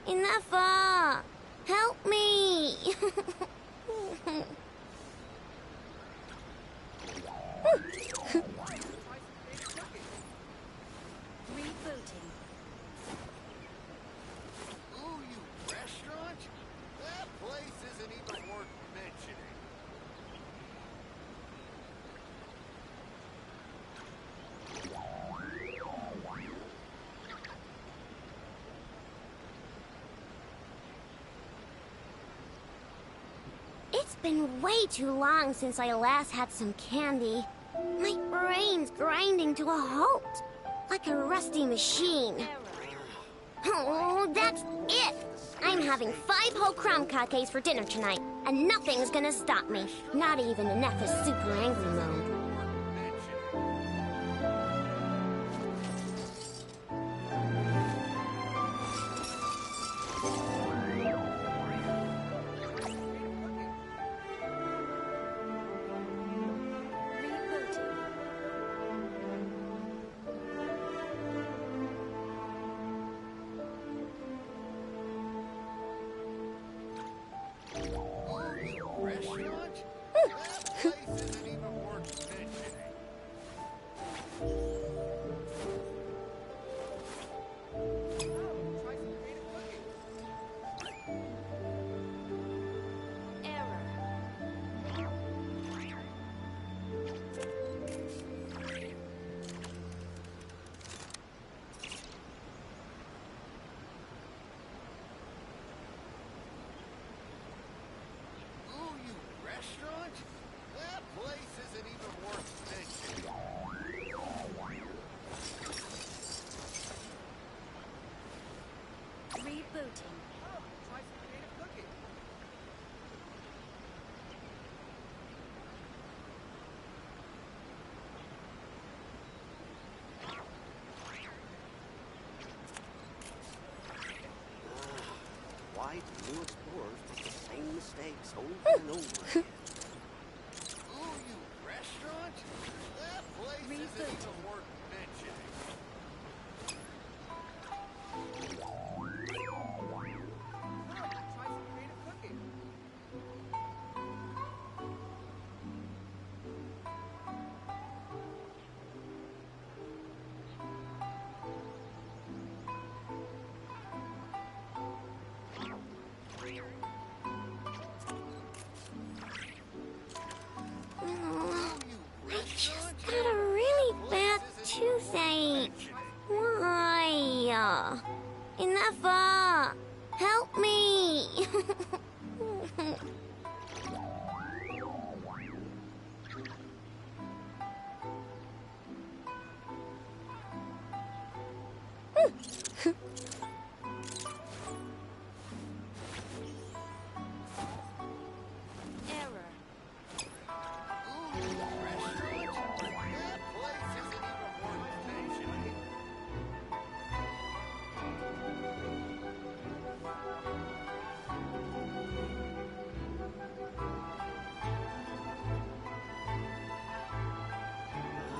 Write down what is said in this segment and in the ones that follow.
Enough! Help me! Rebooting. Ooh, you restaurant? That place isn't even worth mentioning. It's been way too long since I last had some candy. My brain's grinding to a halt, like a rusty machine. Oh, that's it! I'm having 5 whole crumb cupcakes for dinner tonight, and nothing's gonna stop me. Not even in Neffa's super angry mode. Restaurant? That place isn't even worth mentioning. Ooh, you restaurant? That place isn't even worth mentioning. Rebooting. Try some creative cooking. Why do new explorers make the same mistakes over and over again? Ooh, you restaurant? That place isn't even worth mentioning. Try some creative cooking. I just got a really bad toothache. Why? Enough! Help me! Error. Ooh, you restaurant? That place isn't even worth mentioning.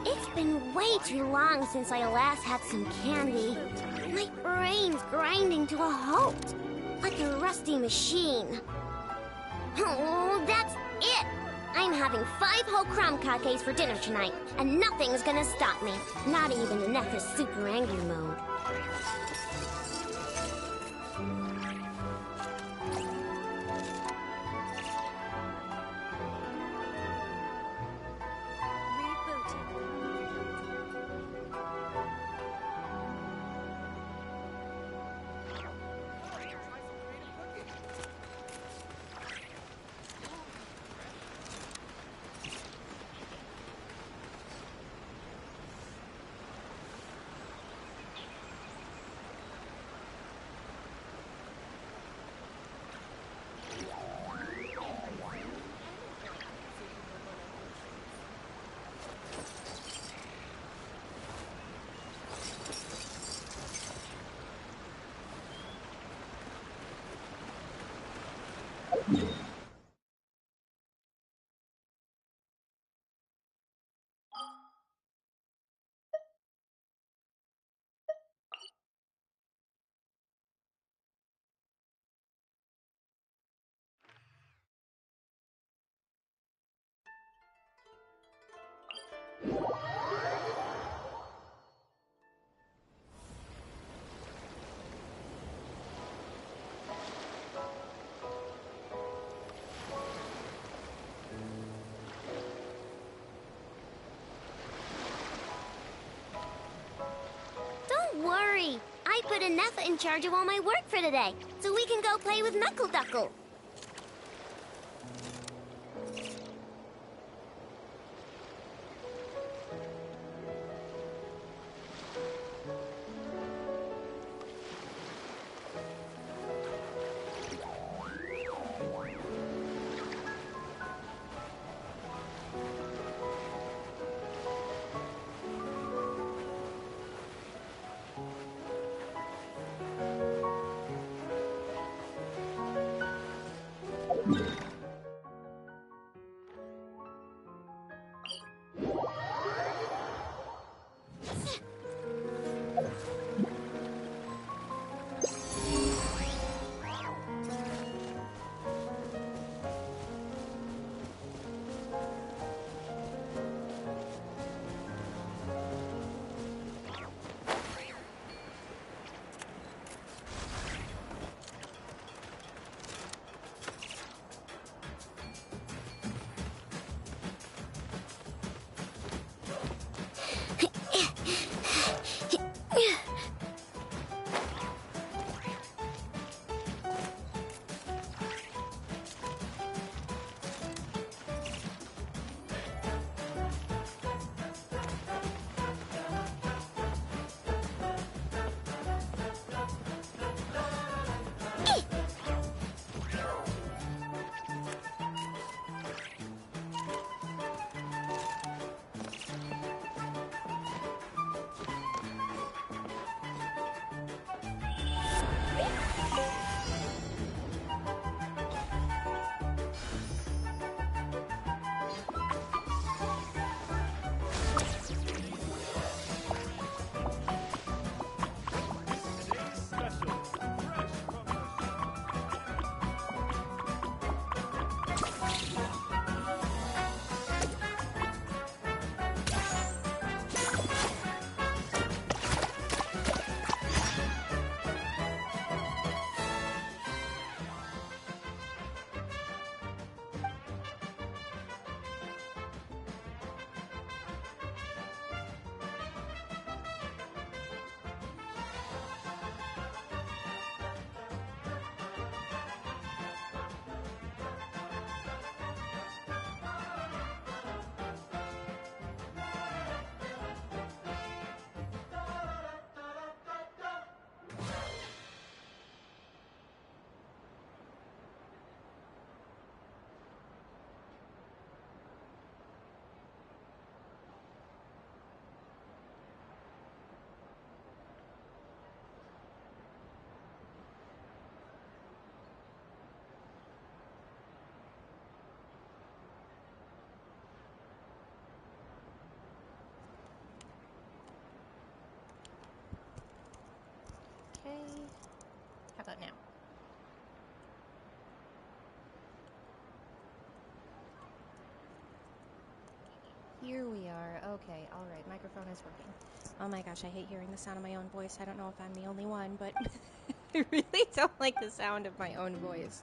It's been way too long since I last had some candy. My brain's grinding to a halt, like a rusty machine. Oh, that's it! I'm having 5 whole crumb cupcakes for dinner tonight, and nothing's gonna stop me. Not even in Neffa's super angry mode. I put Neffa in charge of all my work for today, so we can go play with Knuckle Duckle. Okay. How about now? Here we are. Okay, alright, microphone is working. Oh my gosh, I hate hearing the sound of my own voice. I don't know if I'm the only one, but I really don't like the sound of my own voice.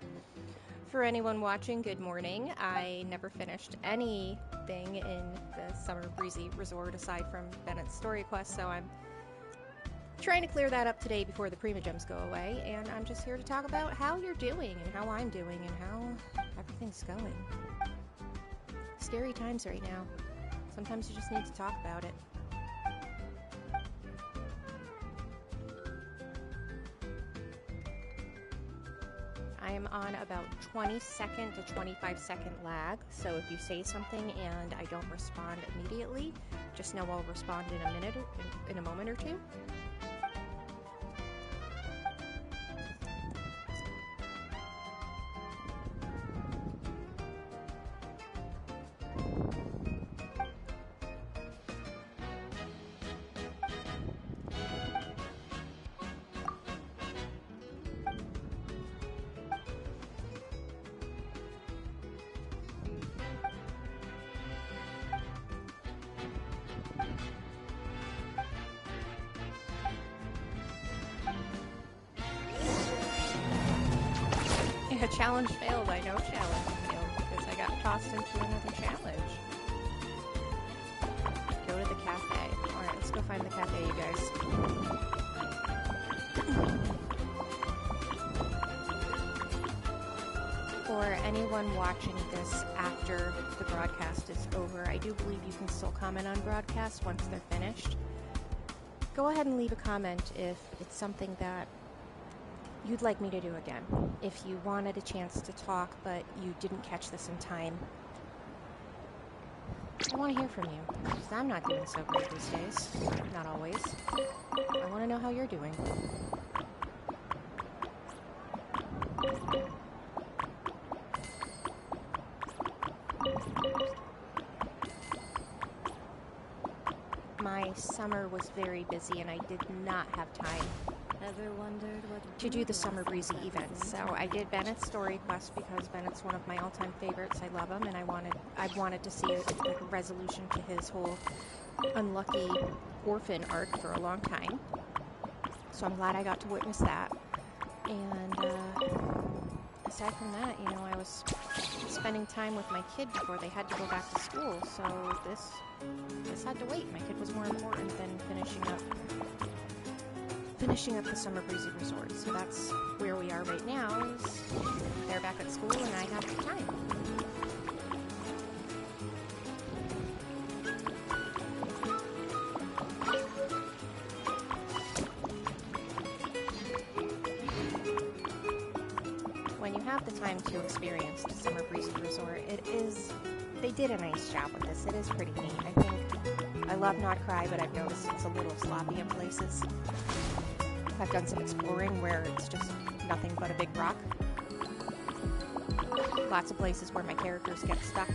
For anyone watching, good morning. I never finished anything in the Summer Breezy Resort aside from Bennett's story quest, so I'm trying to clear that up today before the Primogems go away, and I'm just here to talk about how you're doing and how I'm doing and how everything's going. Scary times right now. Sometimes you just need to talk about it. I am on about 20-second to 25-second lag, so if you say something and I don't respond immediately, just know I'll respond in a moment or two. A challenge failed. I know challenge failed because I got tossed into another challenge. Go to the cafe. Alright, let's go find the cafe, you guys. anyone watching this after the broadcast is over, I do believe you can still comment on broadcasts once they're finished. Go ahead and leave a comment if it's something that you'd like me to do again. If you wanted a chance to talk, but you didn't catch this in time. I want to hear from you, because I'm not doing so great these days. Not always. I want to know how you're doing. My summer was very busy and I did not have time Ever wondered what to do the Summer Breezy events. So I did Bennett's Story Quest because Bennett's one of my all-time favorites. I love him, and I wanted to see a resolution to his whole unlucky orphan arc for a long time. So I'm glad I got to witness that. And aside from that, you know, I was spending time with my kid before they had to go back to school. So this had to wait. My kid was more important than finishing up the Summer Breezy Resort. So that's where we are right now, is they're back at school and I have the time. When you have the time to experience the Summer Breezy Resort, they did a nice job with this. It is pretty neat. I love Not Cry, but I've noticed it's a little sloppy in places. I've done some exploring where it's just nothing but a big rock. Lots of places where my characters get stuck.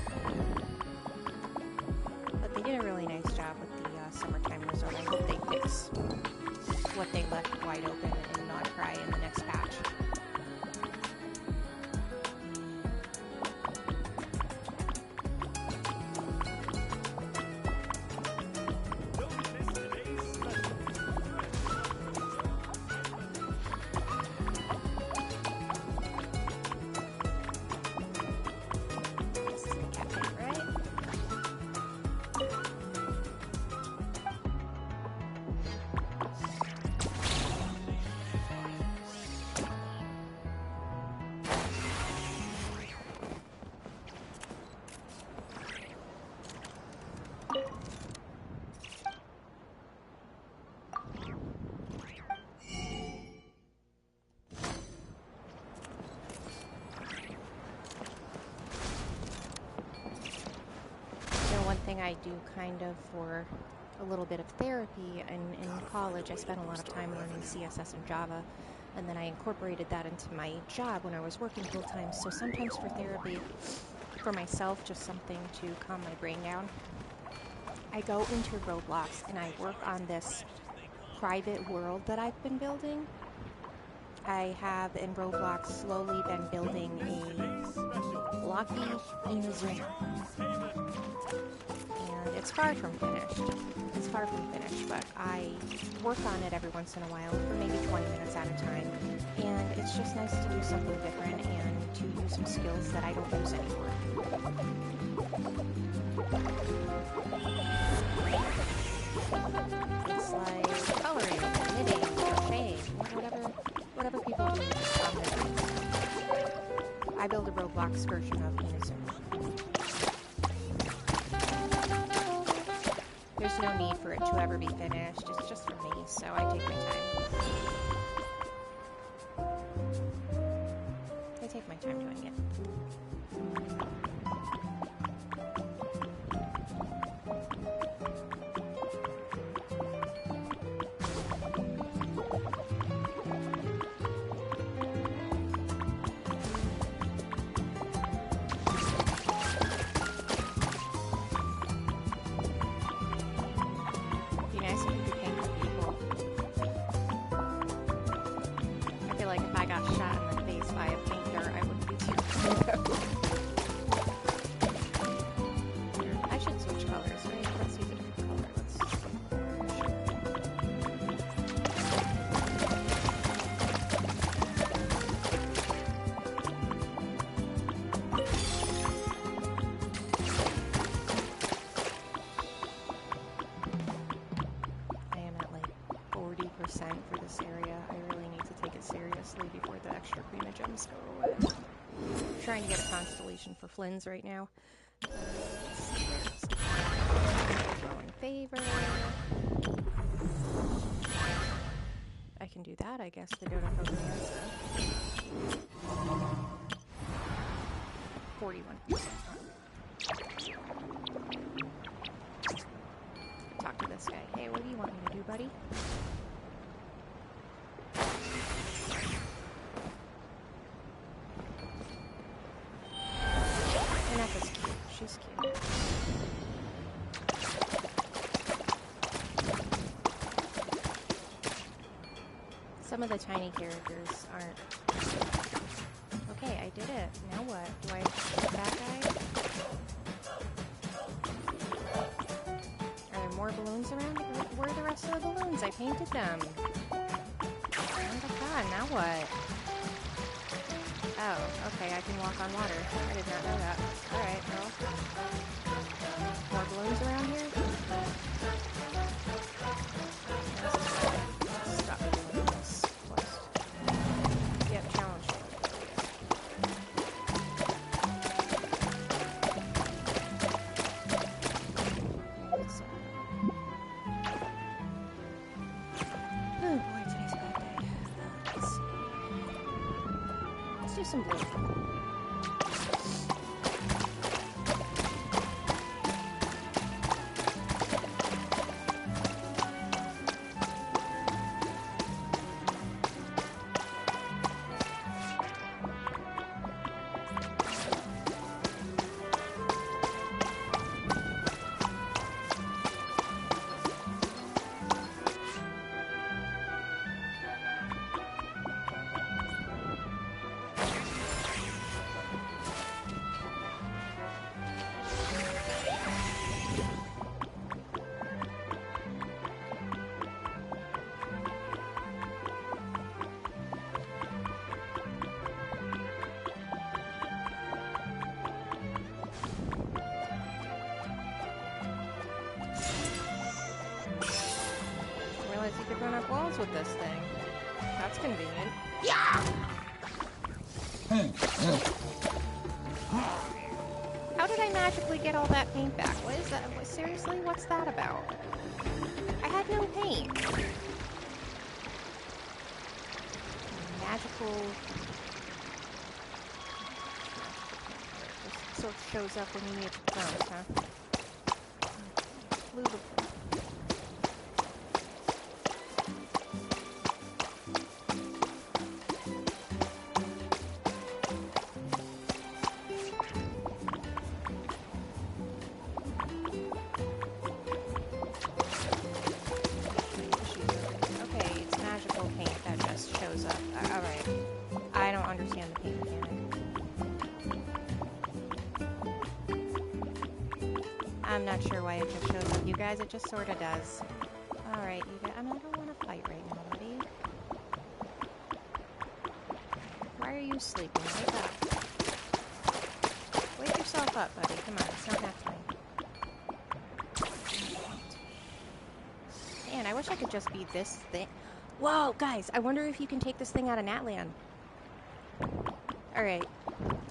But they did a really nice job with the Summertime Resort. I hope they fix what they left wide open in Not Cry in the next patch. One thing I do kind of for a little bit of therapy, and in college I spent a lot of time learning CSS and Java, and then I incorporated that into my job when I was working full-time. So sometimes for therapy, for myself, just something to calm my brain down, I go into Roblox and I work on this private world that I've been building. I have in Roblox slowly been building a blocky Inazuma. And it's far from finished. But I work on it every once in a while for maybe 20 minutes at a time. And it's just nice to do something different and to use some skills that I don't use anymore. It's like coloring, knitting, crocheting, whatever people do on their own. I build a Roblox version of Inazuma. There's no need for it to ever be finished. It's just for me, so I take my time. I take my time doing it. For this area. I really need to take it seriously before the extra prima gems go away. I'm trying to get a constellation for Flynn's right now. Growing favor. I can do that, I guess. The donut program. 41%. Talk to this guy. Hey, what do you want me to do, buddy? Aneka's cute. She's cute. Some of the tiny characters aren't... Okay, I did it. Now what? Do I shoot that guy? Are there more balloons around? Where are the rest of the balloons? I painted them. Oh my god, now what? Oh, okay, I can walk on water. I did not know that. Alright, well. More balloons around here? Stop doing this quest. Yep, challenge. Oh boy, today's a bad day. Let's see. Let's do some blue. You could run up walls with this thing. That's convenient. Yeah! How did I magically get all that paint back? What is that? Seriously, what's that about? I had no paint. Magical... So it shows up when you need it most, huh? Blue. I'm not sure why it just shows up. You guys, it just sort of does. Alright, you guys. I don't want to fight right now, buddy. Why are you sleeping? Wake up. Wake yourself up, buddy. Come on, it's not that time. Man, I wish I could just be this thing. Whoa, guys, I wonder if you can take this thing out of Natland. Alright.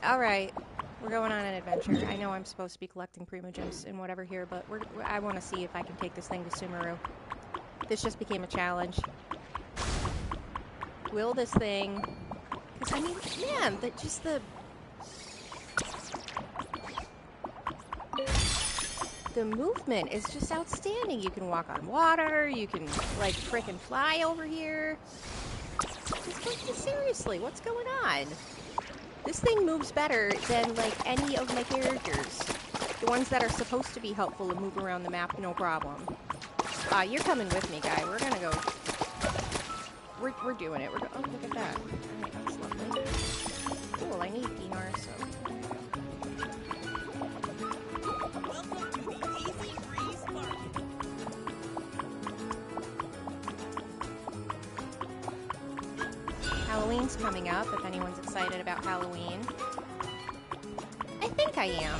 Alright. We're going on an adventure. I know I'm supposed to be collecting Primogems and whatever here, but I want to see if I can take this thing to Sumeru. This just became a challenge. Will this thing... Because, I mean, man, the movement is just outstanding. You can walk on water, you can, like, frickin' fly over here. Just, like, seriously, what's going on? This thing moves better than, like, any of my characters. The ones that are supposed to be helpful and move around the map, no problem. You're coming with me, guy. We're gonna go... We're doing it. Oh, look at that. Alright, that's lovely. Cool, I need Dinar, so... Welcome to the Easy Breeze Market. Halloween's coming up, if anyone's excited about Halloween. I think I am.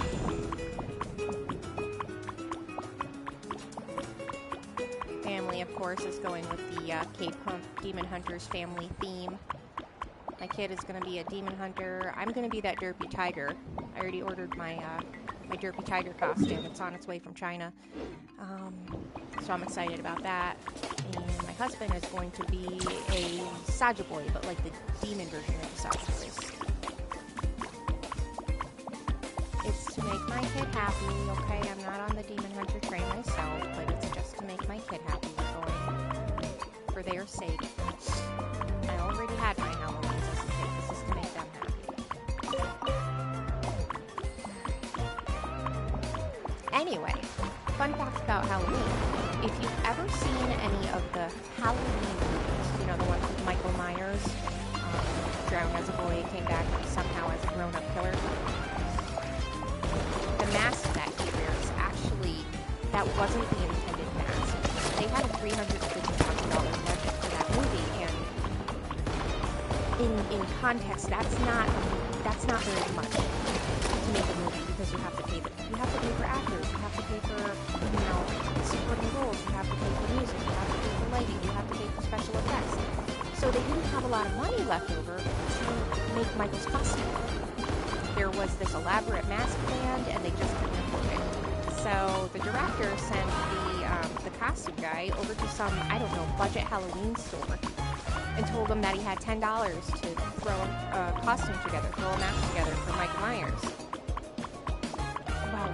Family, of course, is going with the Cape Demon Hunters family theme. My kid is gonna be a demon hunter. I'm gonna be that derpy tiger. I already ordered my my derpy tiger costume. It's on its way from China. So I'm excited about that. And my husband is going to be a Saja boy, but like the demon version of the Saja boys. It's to make my kid happy, okay? I'm not on the demon hunter train myself, but it's just to make my kid happy. We're going for their sake. I already had my Halloween as a kid. This is to make them happy. Anyway, fun fact about Halloween. If you've ever seen any of the Halloween movies, you know, the ones with Michael Myers, drowned as a boy, came back somehow as a grown-up killer, the mask that he wears, actually, that wasn't the intended mask. They had a $350,000 budget for that movie, and in context, that's not very much to make a movie, because you have to pay for actors, you have to pay for, you know, supporting roles, you have to pay for music, you have to pay for lighting, you have to pay for special effects. So they didn't have a lot of money left over to make Michael's costume. There was this elaborate mask planned, and they just couldn't afford it. So the director sent the costume guy over to some, I don't know, budget Halloween store, and told him that he had $10 to throw a costume together, throw a mask together for Mike Myers. Wow.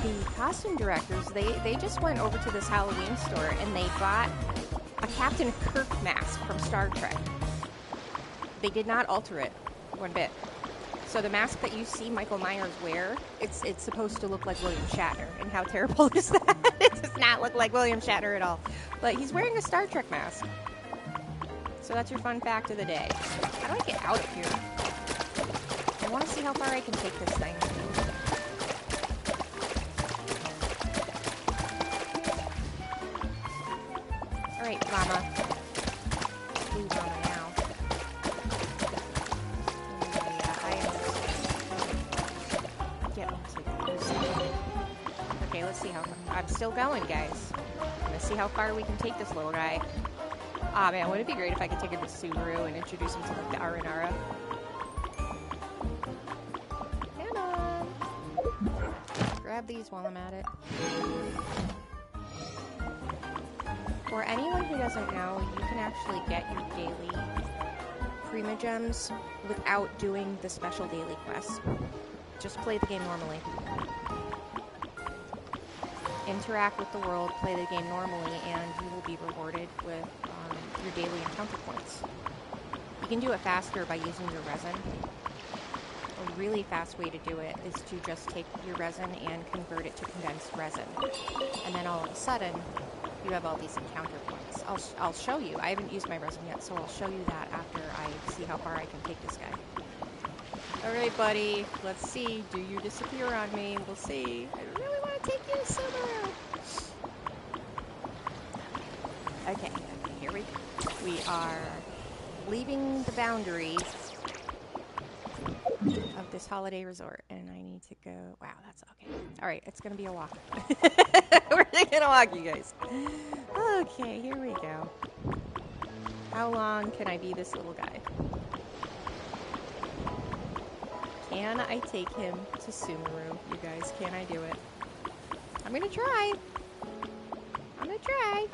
The costume directors, they just went over to this Halloween store and they bought a Captain Kirk mask from Star Trek. They did not alter it one bit. So the mask that you see Michael Myers wear, it's supposed to look like William Shatner. And how terrible is that? It does not look like William Shatner at all. But he's wearing a Star Trek mask. So that's your fun fact of the day. How do I get out of here? I want to see how far I can take this thing. Alright, llama. Blue llama now. Okay, let's see how far. I'm still going, guys. Let's see how far we can take this little guy. Ah, man, wouldn't it be great if I could take him to Subaru and introduce him to like the Aranara? Come on! Grab these while I'm at it. For anyone who doesn't know, you can actually get your daily Primogems without doing the special daily quests. Just play the game normally. Interact with the world, play the game normally, and you will be rewarded with your daily encounter points. You can do it faster by using your resin. A really fast way to do it is to just take your resin and convert it to condensed resin. And then all of a sudden, you have all these encounter points. I'll show you. I haven't used my resin yet, so I'll show you that after I see how far I can take this guy. Alright, buddy. Let's see. Do you disappear on me? We'll see. I really want to take you to Subaru. Okay, here we go. We are leaving the boundaries of this holiday resort, and I need to go. Wow, that's okay. Alright, it's gonna be a walk. We're gonna walk, you guys. Okay, here we go. How long can I be this little guy? Can I take him to Subaru, you guys? Can I do it? I'm gonna try. I'm gonna try.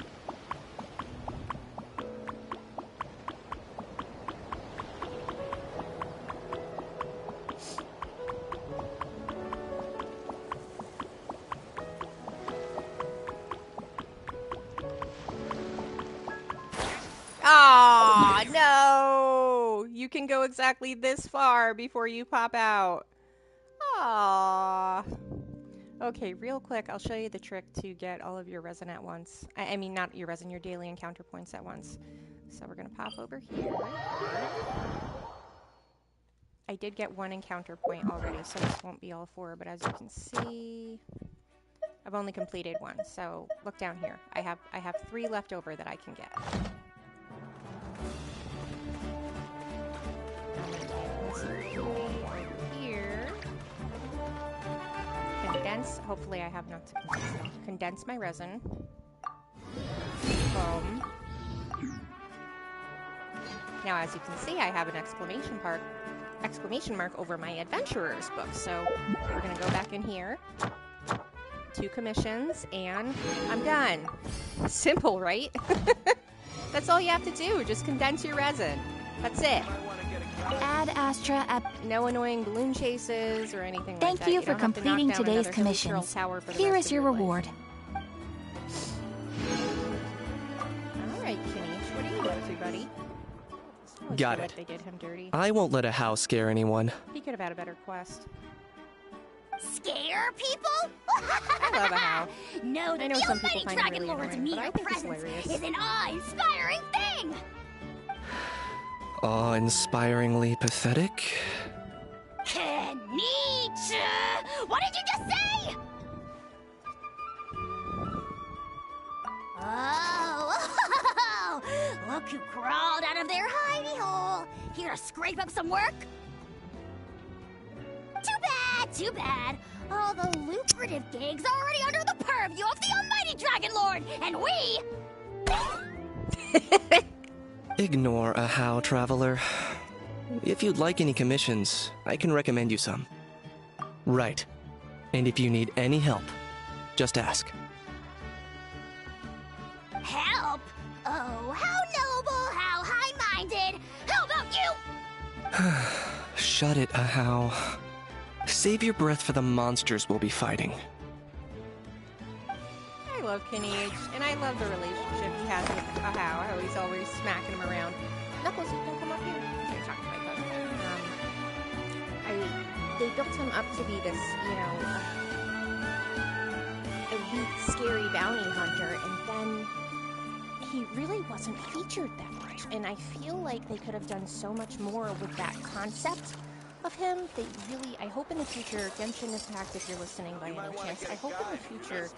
Aw, no! You can go exactly this far before you pop out. Aww. Okay, real quick, I'll show you the trick to get all of your resin at once. I mean, not your resin, your daily encounter points at once. So we're gonna pop over here. I did get one encounter point already, so this won't be all four, but as you can see, I've only completed one. So look down here. I have 3 left over that I can get. Here. Condense. Hopefully I have not to condense. Condense my resin. Boom. Now, as you can see, I have an exclamation mark over my adventurer's book. So we're gonna go back in here, 2 commissions, and I'm done. Simple, right? That's all you have to do. Just condense your resin. That's it. Ad Astra at... No annoying balloon chases or anything like that. Thank you for don't have to knock completing down today's another Hilly Turtle commissions. tower for the Here rest is of your life. reward. All right, Kanish, what are you up to, buddy? I Got feel it. like they did him dirty. I won't let a house scare anyone. He could have had a better quest. Scare people? I love a how. No, I know the some people almighty find him Dragon really Lord's annoying, but I mere think it's presence hilarious. is an awe-inspiring thing! Awe-inspiringly pathetic? Kanish! What did you just say? Oh, look who crawled out of their hidey hole. Here to scrape up some work? Too bad. All the lucrative gigs are already under the purview of the almighty Dragon Lord, and we... Ignore a how, traveler. If you'd like any commissions, I can recommend you some. Right. And if you need any help, just ask. Help? Oh, how noble, how high-minded. How about you? Shut it, a how. Save your breath for the monsters we'll be fighting. I love Kanish, and I love the relationship he has with a how he's always smacking him around. Knuckles, you can come up here. I'm gonna talk to my bud. They built him up to be this, you know, elite, scary bounty hunter, and then he really wasn't featured that much. And I feel like they could have done so much more with that concept of him. They really, I hope in the future, Genshin Impact, if you're listening by any chance, I hope in the future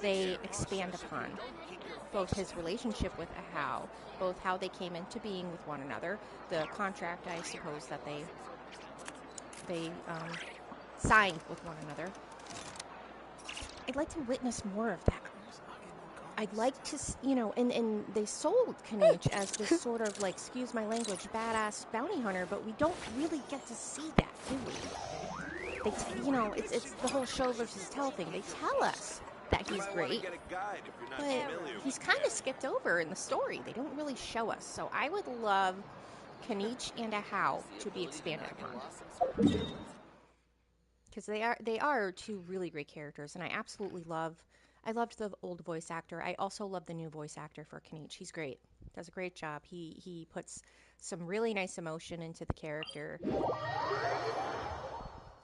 they expand upon both his relationship with Ahau, both how they came into being with one another, the contract, I suppose, that they signed with one another. I'd like to witness more of that. I'd like to, you know, and they sold Kanish as this sort of, like, excuse my language, badass bounty hunter, but we don't really get to see that, do we? You know, it's the whole show versus tell thing. They tell us that he's great, but he's kind of skipped over in the story. They don't really show us. So I would love Kanish and Ahau to be expanded upon, because they are 2 really great characters, and I loved the old voice actor. I also love the new voice actor for Kanish. He's great. Does a great job. He puts some really nice emotion into the character.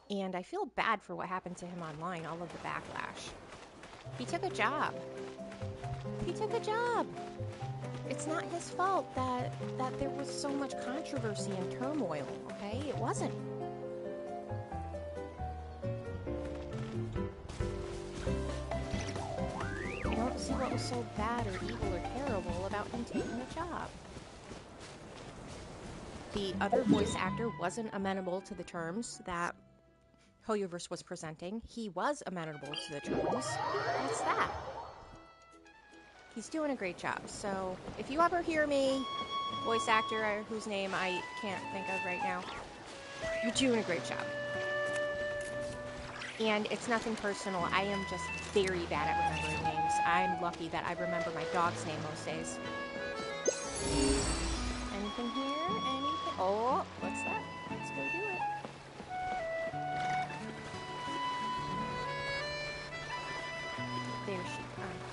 And I feel bad for what happened to him online, all of the backlash. He took a job. It's not his fault that there was so much controversy and turmoil, okay? It wasn't. I don't see what was so bad or evil or terrible about him taking a job. The other voice actor wasn't amenable to the terms that Hoyoverse was presenting. He was amenable to the terms. That's that. He's doing a great job. So if you ever hear me, voice actor whose name I can't think of right now, you're doing a great job. And it's nothing personal. I am just very bad at remembering names. I'm lucky that I remember my dog's name most days. Anything here? Anything? Oh, what's that? Let's go do it. There she comes.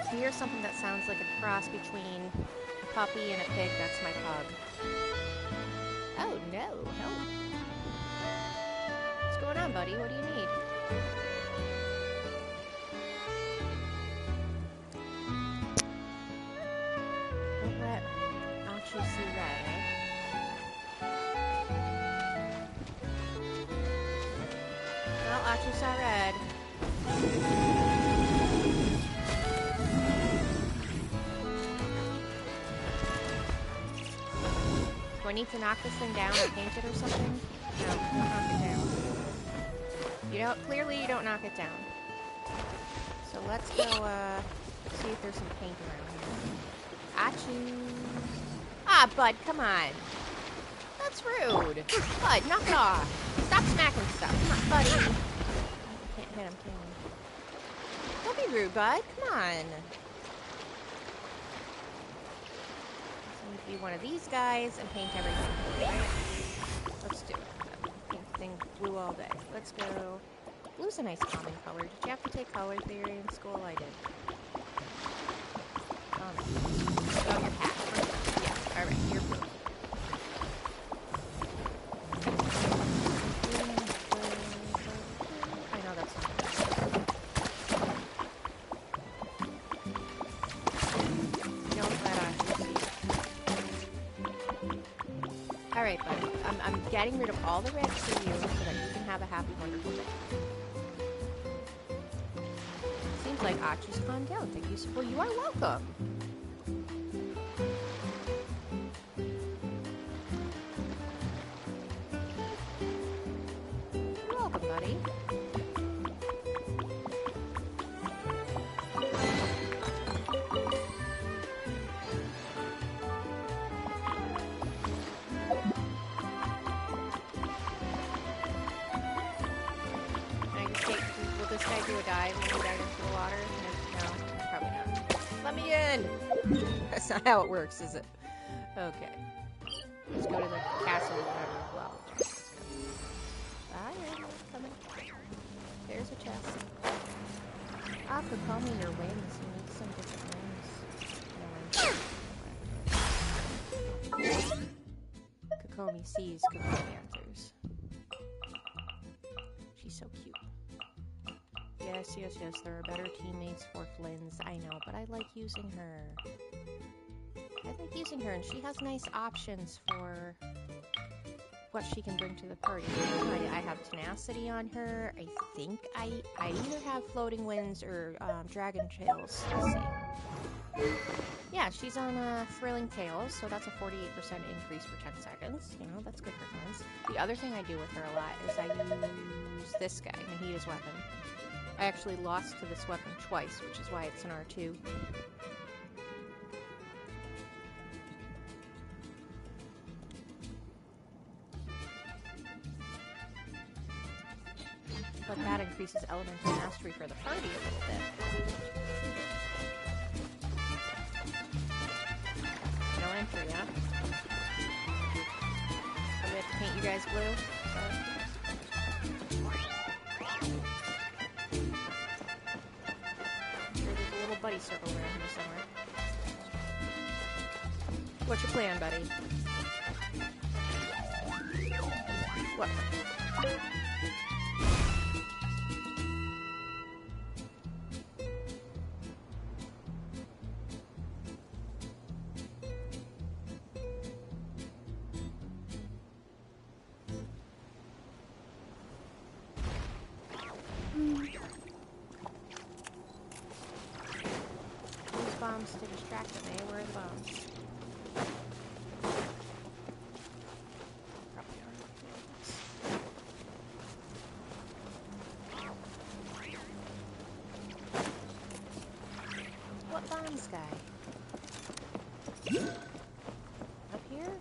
If you hear something that sounds like a cross between a puppy and a pig, that's my pug. Oh no, help. What's going on, buddy? What do you need? Don't let Achu see red, eh? Well, Achu saw red. Do I need to knock this thing down or paint it or something? No, don't knock it down. Clearly you don't knock it down. So let's go, see if there's some paint around here. Achoo. Ah, Bud, come on. That's rude. Bud, knock it off. Stop smacking stuff. Come on, buddy. I can't hit him, can I? Don't be rude, Bud. Come on. So I need to be one of these guys and paint everything blue, right? Let's do it. Paint the thing blue all day. Let's go. Blue's a nice common color. Did you have to take color theory in school? I did. Oh, your hat. Yeah, alright, you're blue. I know that's not good. Don't let us see. Alright, buddy. I'm getting rid of all the red for you so that you can have a happy, wonderful day. Seems like Achu's calmed down. Thank you. Well, you are welcome. You're welcome, buddy. Will this guy do a dive when he dives into the water? No, probably not. Let me in! That's not how it works, is it? Okay. Let's go to the castle or whatever. Well, let's go. Ah, yeah, coming. There's a chest. Ah, could call me your wings. You need some different wings. Kokomi sees, Kokomi answers. She's so cute. Yes, yes, yes, there are better teammates for Flynn's. I know, but I like using her. I like using her, and she has nice options for what she can bring to the party. I have tenacity on her. I think I either have floating winds or dragon tails. Let's see. Yeah, she's on thrilling tails, so that's a 48% increase for 10 seconds. You know, that's good for Flynn's. The other thing I do with her a lot is I use this guy, Nahida's weapon. I actually lost to this weapon twice, which is why it's an R2. But that increases elemental mastery for the party a little bit. No entry, yeah? Do we have to paint you guys blue? There's a little buddy circle around here somewhere. What's your plan, buddy? What? Bombs to distract them, eh? Where are the bombs? Probably are. What bombs, guy? Up here?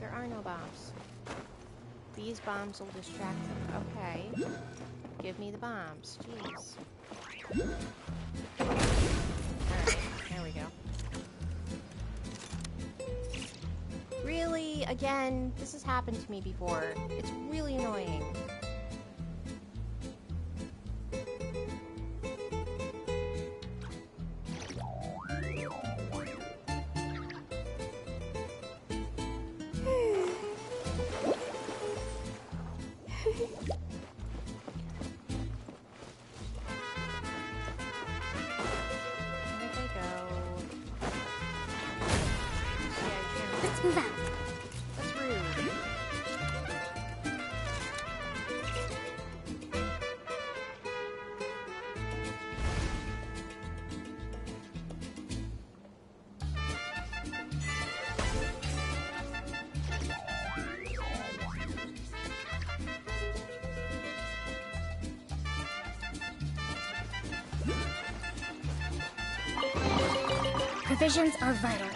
There are no bombs. These bombs will distract them. Okay. Give me the bombs. Jeez. Alright, there we go. Really? Again? This has happened to me before. It's really annoying. Let's move out. That's rude. Provisions are vital.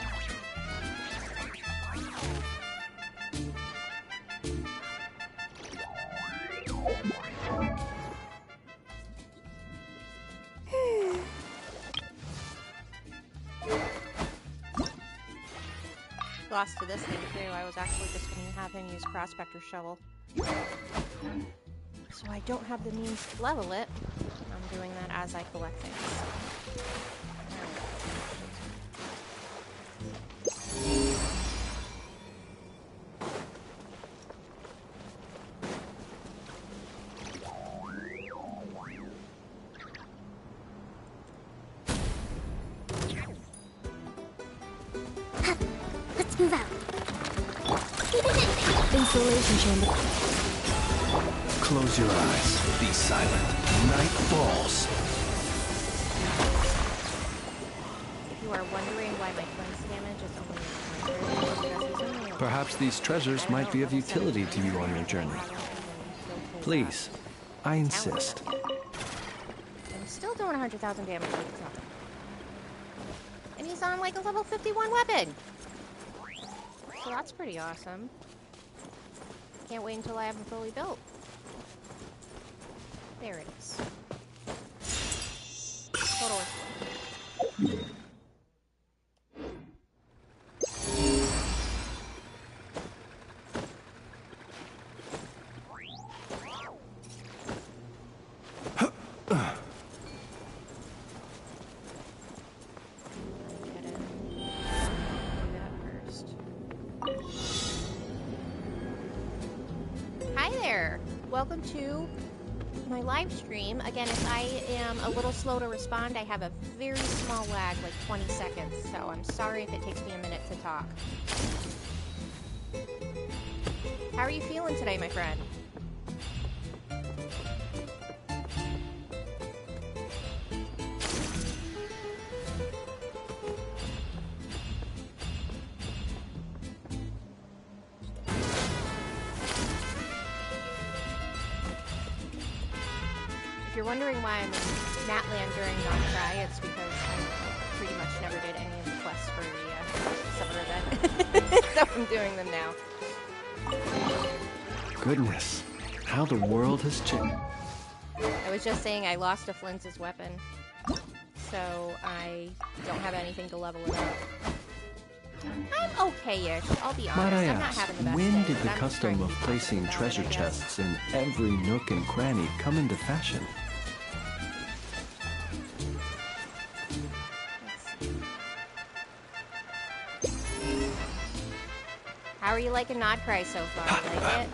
Lost to this thing too. I was actually just going to have him use Prospector's shovel. So I don't have the means to level it. I'm doing that as I collect things. Let's move out. Installation chamber. Close your eyes. Be silent. Night falls. If you are wondering why my cleanse damage is only 100, because he's only a Perhaps these treasures might be of utility to you on your journey. Please, I insist. I'm still doing 100,000 damage with this weapon. And he's on like a level 51 weapon! So that's pretty awesome. Can't wait until I have him fully built. There it is. Totally. Welcome to my live stream. Again, if I am a little slow to respond, I have a very small lag, like 20 seconds, so I'm sorry if it takes me a minute to talk. How are you feeling today, my friend? If you're wondering why I'm in Natland during non-try, it's because I pretty much never did any of the quests for the summer event. So I'm doing them now. Goodness, how the world has changed. I was just saying I lost to Flintz's weapon, so I don't have anything to level it up. I'm okay-ish, I'll be honest. Might I I'm not ask, having the best when day, did the but I'm just trying custom to of be placing positive about it, treasure I guess. chests in every nook and cranny come into fashion? How are you liking Nodcry so far? You like it?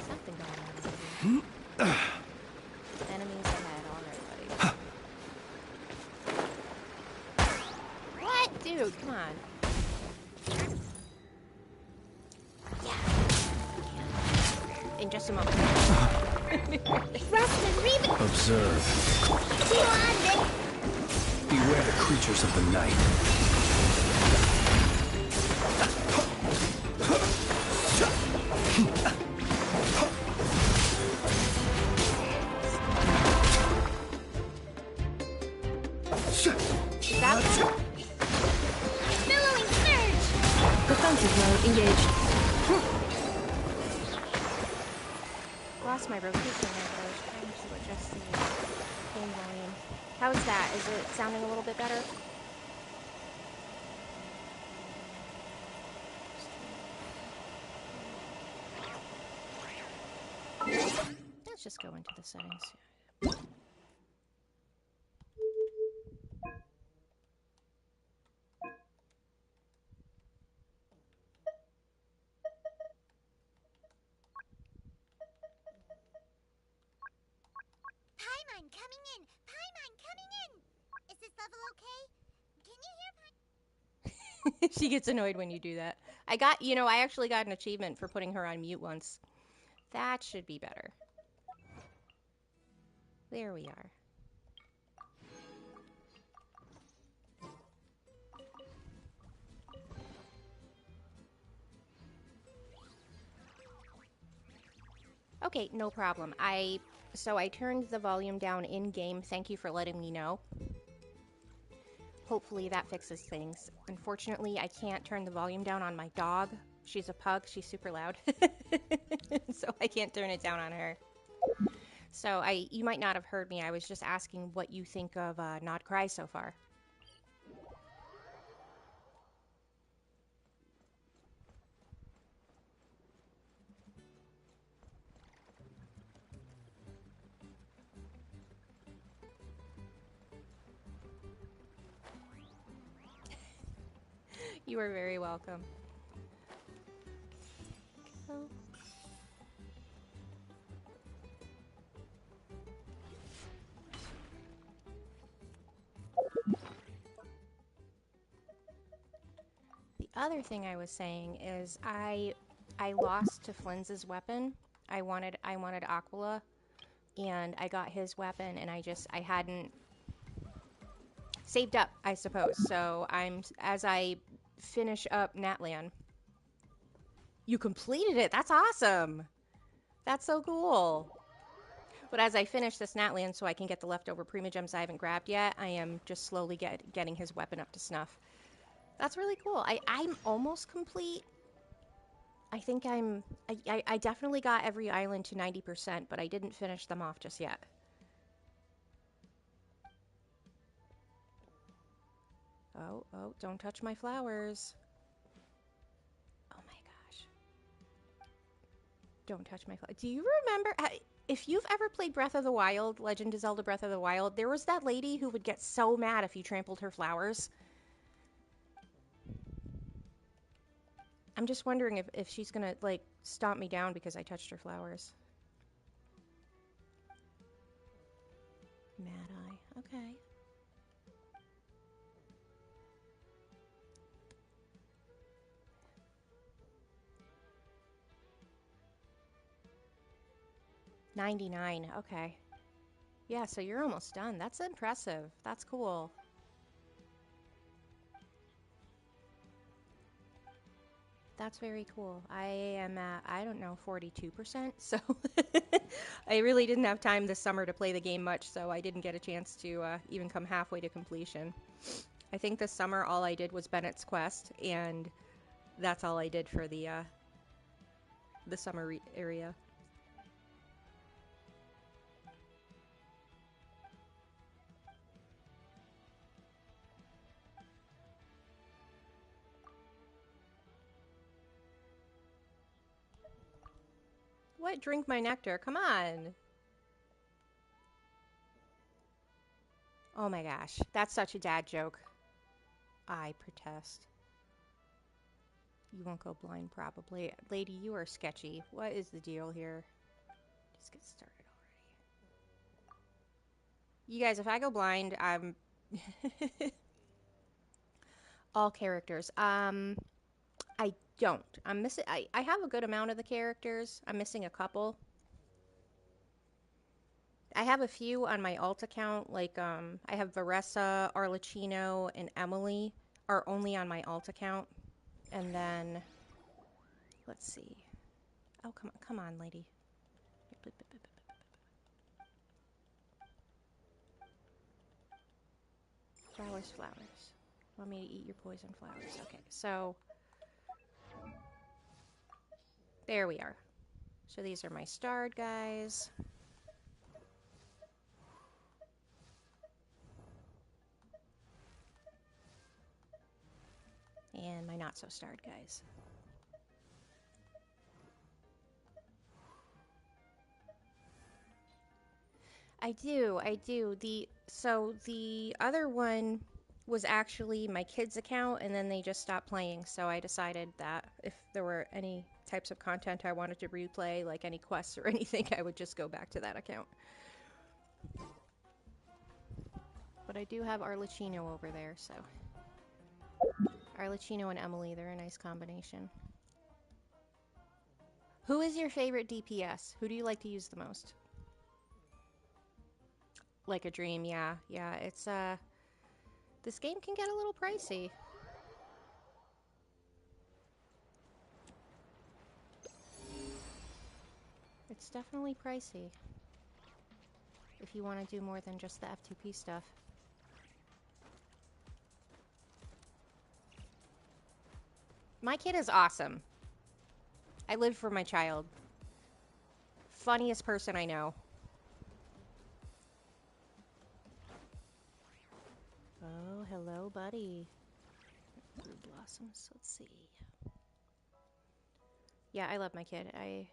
Something going on over here. Enemies ahead, alright, buddy. What? Dude, come on. In just a moment. Rusted, read it. Observe. Beware the creatures of the night. Is that one? Billowing surge. Defensive mode engaged. Lost my rotation there, but I was trying to adjust the game volume. How's that? Is it sounding a little bit better? Let's just go into the settings. She gets annoyed when you do that. I actually got an achievement for putting her on mute once. That should be better. There we are. Okay, no problem. So I turned the volume down in game. Thank you for letting me know. Hopefully that fixes things. Unfortunately, I can't turn the volume down on my dog. She's a pug. She's super loud. So I can't turn it down on her. So you might not have heard me. I was just asking what you think of Not Cry so far. You are very welcome. Oh. The other thing I was saying is I lost to Flynn's weapon. I wanted Aquila, and I got his weapon, and I hadn't saved up, I suppose. So as I finish up Natlan. You completed it. That's awesome. That's so cool. But as I finish this Natlan so I can get the leftover Primogems I haven't grabbed yet, I am just slowly getting his weapon up to snuff. That's really cool. I'm almost complete. I think I definitely got every island to 90%, but I didn't finish them off just yet. Oh, don't touch my flowers. Oh my gosh. Don't touch my flowers. Do you remember, if you've ever played Breath of the Wild, Legend of Zelda Breath of the Wild, there was that lady who would get so mad if you trampled her flowers. I'm just wondering if she's gonna, like, stomp me down because I touched her flowers. Mad Eye. Okay. $99. Okay. Yeah, so you're almost done. That's impressive. That's cool. That's very cool. I am at, I don't know, 42%. So I really didn't have time this summer to play the game much, so I didn't get a chance to even come halfway to completion. I think this summer all I did was Bennett's Quest, and that's all I did for the summer area. What? Drink my nectar? Come on. Oh my gosh. That's such a dad joke. I protest. You won't go blind, probably. Lady, you are sketchy. What is the deal here? Just get started already. You guys, if I go blind, I'm... All characters. I don't. I'm missing... I have a good amount of the characters. I'm missing a couple. I have a few on my alt account, like, I have Varessa, Arlecchino, and Emily are only on my alt account. And then... Let's see. Oh, come on, lady. Flowers. Want me to eat your poison flowers? Okay, so there we are. So these are my starred guys. And my not so starred guys. I do. So the other one was actually my kids' account, and then they just stopped playing. So I decided that if there were any types of content I wanted to replay, like any quests or anything, I would just go back to that account. But I do have Arlecchino over there, so. Arlecchino and Emily, they're a nice combination. Who is your favorite DPS? Who do you like to use the most? Like a dream, yeah. Yeah, it's, this game can get a little pricey. It's definitely pricey. If you want to do more than just the F2P stuff. My kid is awesome. I live for my child. Funniest person I know. Oh, hello, buddy. Blue blossoms. Let's see. Yeah, I love my kid. I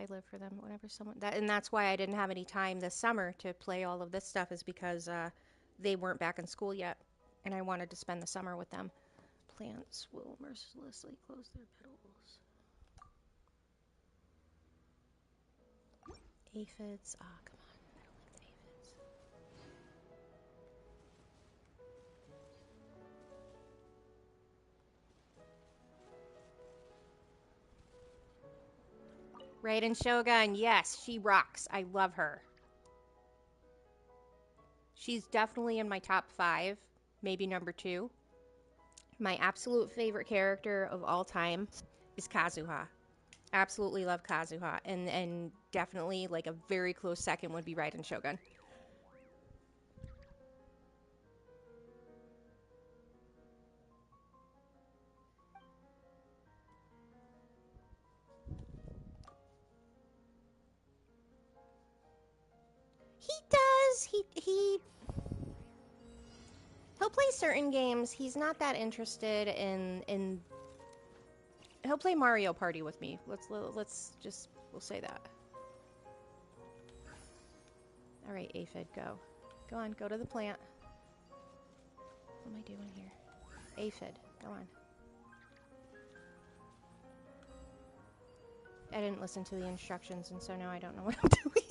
live for them whenever someone... and that's why I didn't have any time this summer to play all of this stuff, is because they weren't back in school yet. And I wanted to spend the summer with them. Plants will mercilessly close their petals. Aphids. Ah, oh, come on. I don't like the aphids. Raiden Shogun. Yes, she rocks. I love her. She's definitely in my top 5. Maybe number 2. My absolute favorite character of all time is Kazuha. Absolutely love Kazuha. And definitely, like, a very close second would be Raiden Shogun. He does. He'll play certain games. He's not that interested in he'll play Mario Party with me. We'll say that. All right, Aphid, go. Go on, go to the plant. What am I doing here? Aphid, go on. I didn't listen to the instructions, and so now I don't know what I'm doing.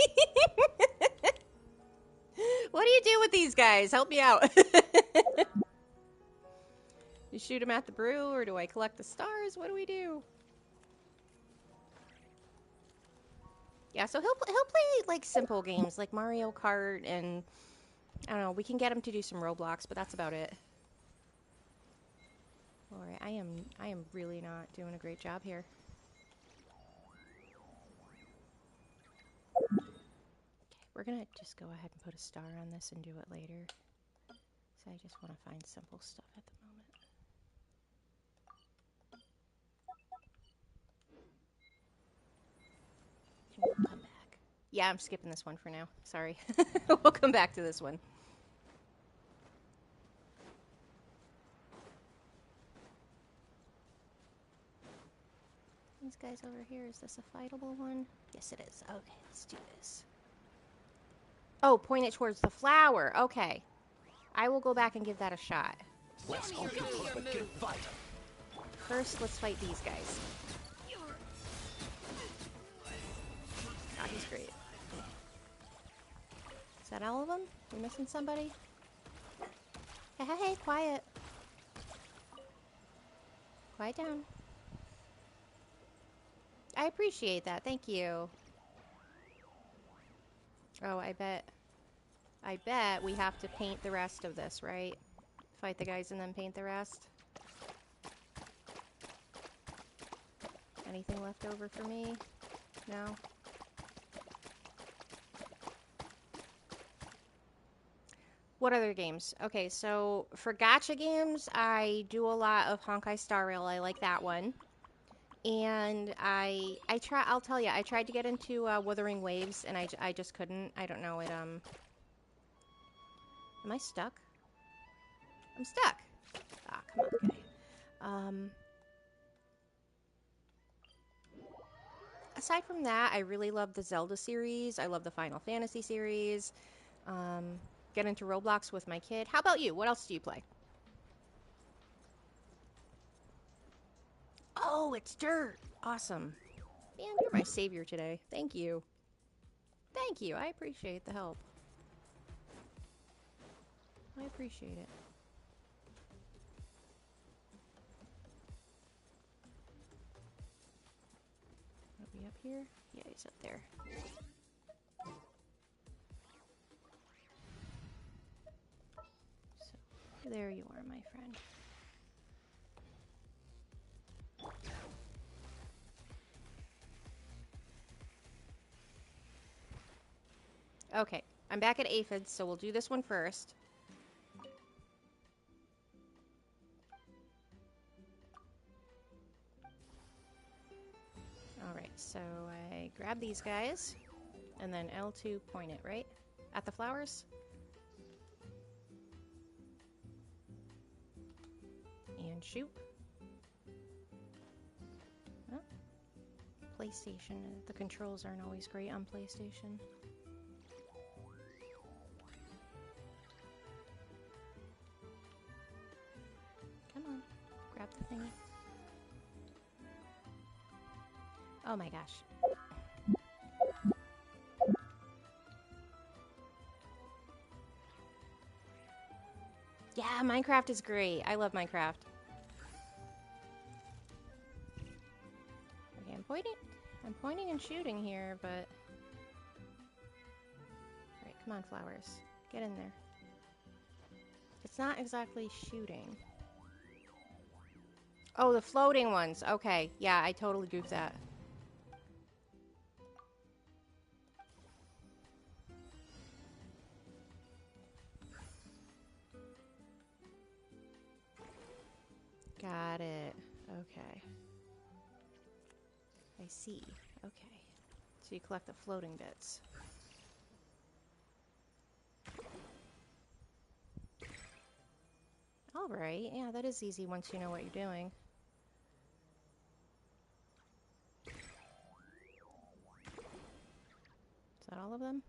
What do you do with these guys? Help me out. You shoot them at the brew, or do I collect the stars? What do we do? Yeah, so he'll play like simple games like Mario Kart, and I don't know. We can get him to do some Roblox, but that's about it. All right, I am really not doing a great job here. Okay, we're gonna just go ahead and put a star on this and do it later. So I just want to find simple stuff at the moment. And we'll come back. Yeah, I'm skipping this one for now. Sorry. We'll come back to this one. These guys over here, is this a fightable one? Yes, it is. Okay, let's do this. Oh, point it towards the flower. Okay. I will go back and give that a shot. Let's hope you put up a good fight. First, let's fight these guys. God, he's great. Is that all of them? We missing somebody? Hey, hey, hey, quiet. Quiet down. I appreciate that. Thank you. Oh, I bet we have to paint the rest of this, right? Fight the guys and then paint the rest. Anything left over for me? No? What other games? Okay, so for gacha games, I do a lot of Honkai Star Rail. I like that one. And I'll tell you, I tried to get into Wuthering Waves, and I just couldn't. I don't know, am I stuck? I'm stuck. Ah, come on, okay. Aside from that, I really love the Zelda series. I love the Final Fantasy series. Get into Roblox with my kid. How about you? What else do you play? Oh, it's Dirt. Awesome. Man, you're my savior today. Thank you. Thank you. I appreciate the help. I appreciate it. he up here? Yeah, he's up there. So, there you are, my friend. Okay, I'm back at aphids, so we'll do this one first. Alright, so I grab these guys, and then L2 point it, right? At the flowers? And shoot. Oh. PlayStation. The controls aren't always great on PlayStation. Come on, grab the thingy. Oh my gosh. Yeah, Minecraft is great. I love Minecraft. Okay, I'm pointing and shooting here, but... Alright, come on, flowers. Get in there. It's not exactly shooting. Oh, the floating ones. Okay, yeah, I totally goofed that. Got it. Okay. I see. Okay. So you collect the floating bits. Alright, yeah, that is easy once you know what you're doing. Is that all of them?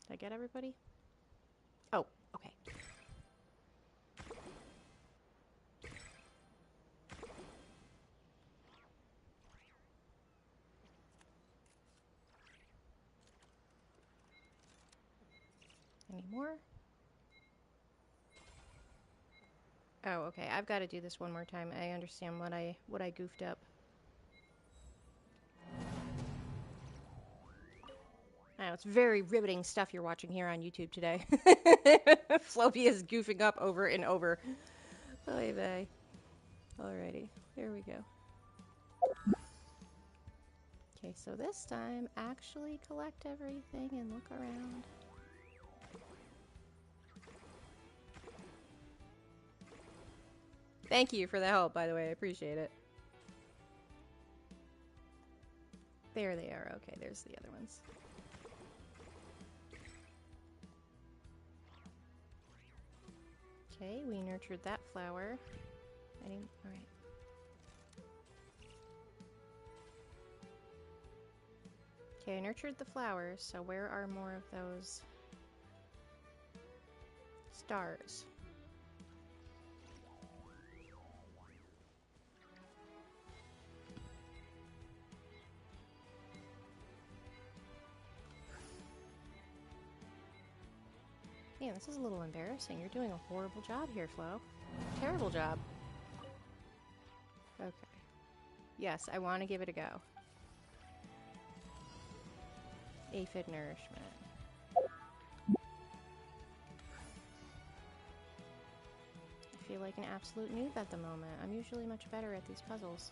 Did I get everybody? Oh, okay. Any more? Oh, okay. I've got to do this one more time. I understand what I goofed up. I know, it's very riveting stuff you're watching here on YouTube today. Floppy is goofing up over and over. Oy vey. Alrighty, here we go. Okay, so this time, actually collect everything and look around. Thank you for the help, by the way. I appreciate it. There they are. Okay, there's the other ones. Okay, we nurtured that flower. Alright. Okay, I nurtured the flowers, so where are more of those stars? Man, this is a little embarrassing. You're doing a horrible job here, Flo. Terrible job. Okay. Yes, I want to give it a go. Aphid nourishment. I feel like an absolute noob at the moment. I'm usually much better at these puzzles.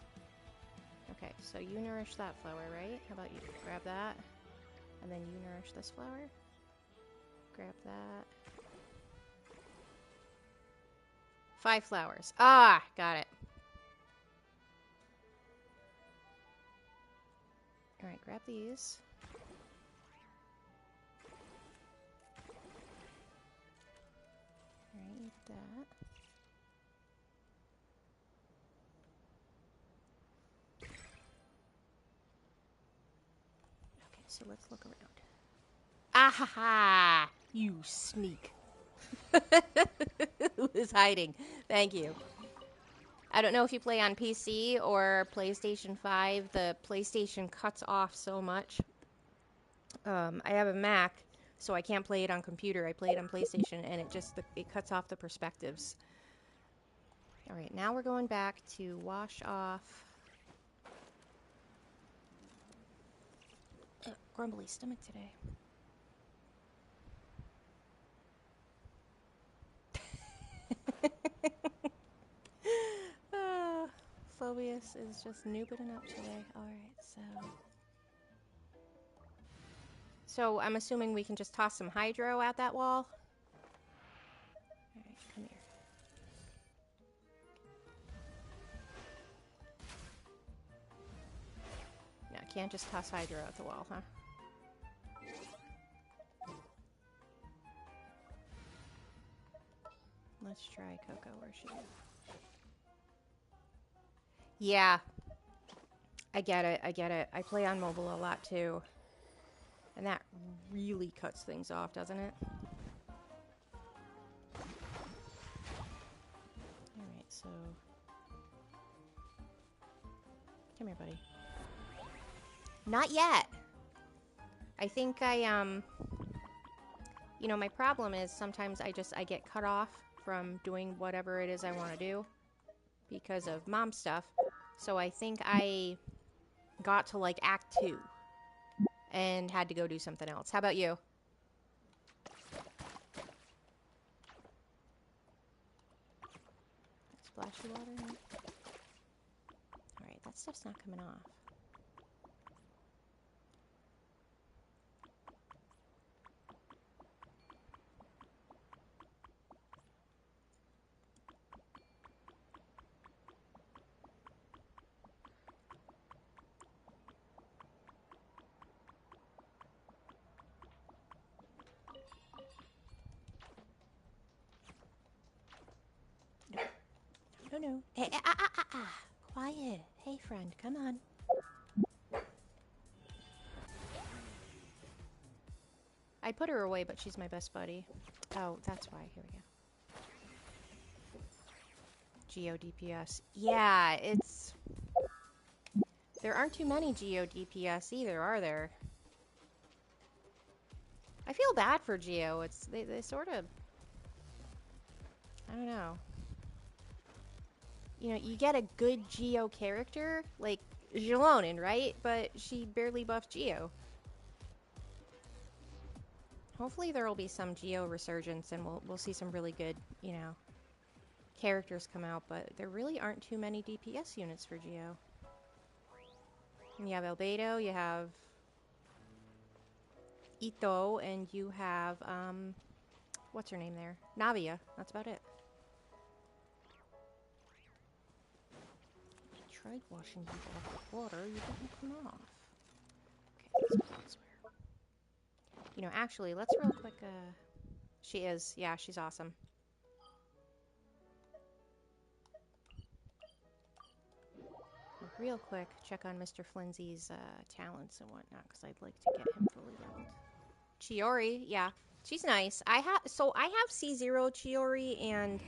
Okay, so you nourish that flower, right? How about you grab that? And then you nourish this flower. Grab that. 5 flowers. Ah, got it. Alright, grab these. Alright, eat that. Okay, so let's look around. Ah ha ha! You sneak. Who is hiding? Thank you. I don't know if you play on PC or PlayStation 5. The PlayStation cuts off so much. I have a Mac, so I can't play it on computer. I play it on PlayStation, and it cuts off the perspectives. Alright, now we're going back to wash off grumbly stomach today. Phobius is just noobing it up today. Alright, so I'm assuming we can just toss some hydro at that wall. Alright, come here. No, can't just toss hydro at the wall, huh? Let's try Coco. Where's she at? Yeah. I get it. I get it. I play on mobile a lot too. And that really cuts things off, doesn't it? Alright, so... Come here, buddy. Not yet! I think you know, my problem is sometimes I get cut off from doing whatever it is I want to do because of mom stuff. So I think I got to, like, Act 2 and had to go do something else. How about you? Splashy water? Alright, that stuff's not coming off. No. Hey, quiet. Hey, friend, come on. I put her away, but she's my best buddy. Oh, that's why. Here we go. GeoDPS. Yeah, it's... There aren't too many GeoDPS either, are there? I feel bad for Geo. It's... They sort of... I don't know. You know, you get a good Geo character, like Jalonin, right? But she barely buffed Geo. Hopefully there will be some Geo resurgence and we'll see some really good, you know, characters come out, but there really aren't too many DPS units for Geo. And you have Albedo, you have Ito, and you have, what's her name there? Navia. That's about it. I tried washing you off with water, you didn't come off. Okay, let's go elsewhere. You know, actually, let's real quick, she is. Yeah, she's awesome. Real quick, check on Mr. Flinzy's talents and whatnot, because I'd like to get him fully leveled. Chiori, yeah. She's nice. I have C0 Chiori, and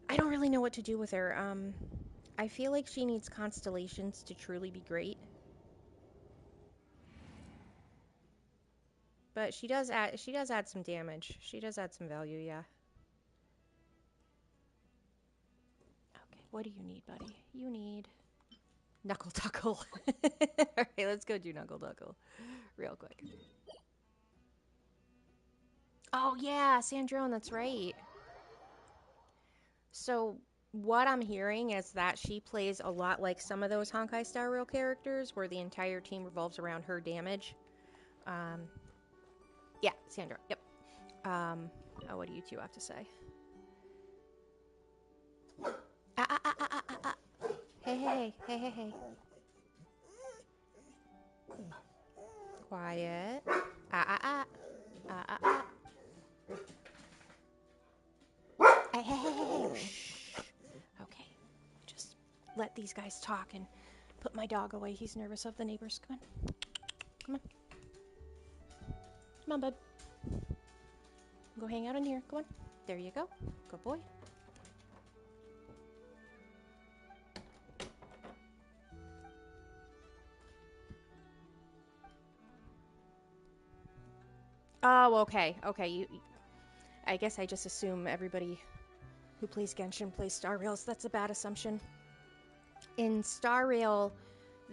I don't really know what to do with her. I feel like she needs constellations to truly be great. But she does add some damage. She does add some value, yeah. Okay, what do you need, buddy? You need Knuckle Duckle. Alright, let's go do Knuckle Duckle real quick. Oh yeah, Sandrone, that's right. So what I'm hearing is that she plays a lot like some of those Honkai Star Rail characters where the entire team revolves around her damage. Yeah, Sandra, yep. Oh, what do you two have to say? Hey. Quiet. Hey. Shh. Okay. Just let these guys talk and put my dog away. He's nervous of the neighbors. Come on. Come on, bud. Go hang out in here. Come on. There you go. Good boy. Oh, okay. Okay, I guess I just assume everybody who plays Genshin plays Star Rails. That's a bad assumption. In Star Rail,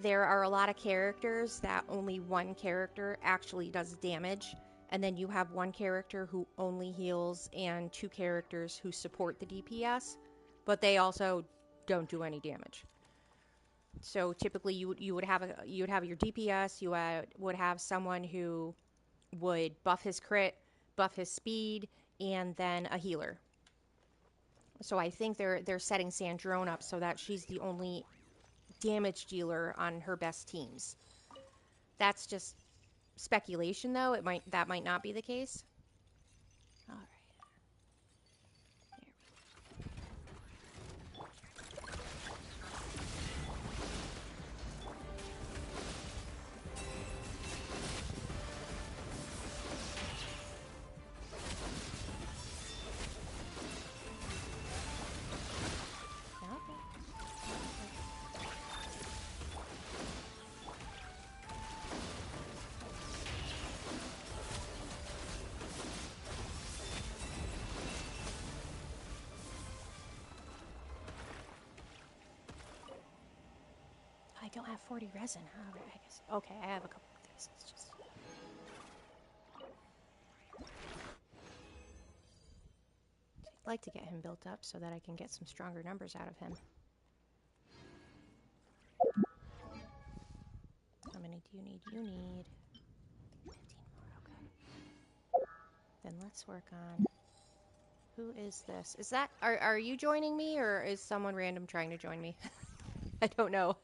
there are a lot of characters that only one character actually does damage, and then you have one character who only heals and two characters who support the DPS, but they also don't do any damage. So typically, you would have your DPS. You would have someone who would buff his crit, buff his speed, and then a healer. So I think they're setting Sandrone up so that she's the only damage dealer on her best teams. That's just speculation, though. That might not be the case. All right. I don't have 40 resin. All right, I guess. Okay, I have a couple of this. It's just. I'd like to get him built up so that I can get some stronger numbers out of him. How many do you need? You need 15 more. Okay. Then let's work on. Who is this? Is that. Are you joining me, or is someone random trying to join me? I don't know.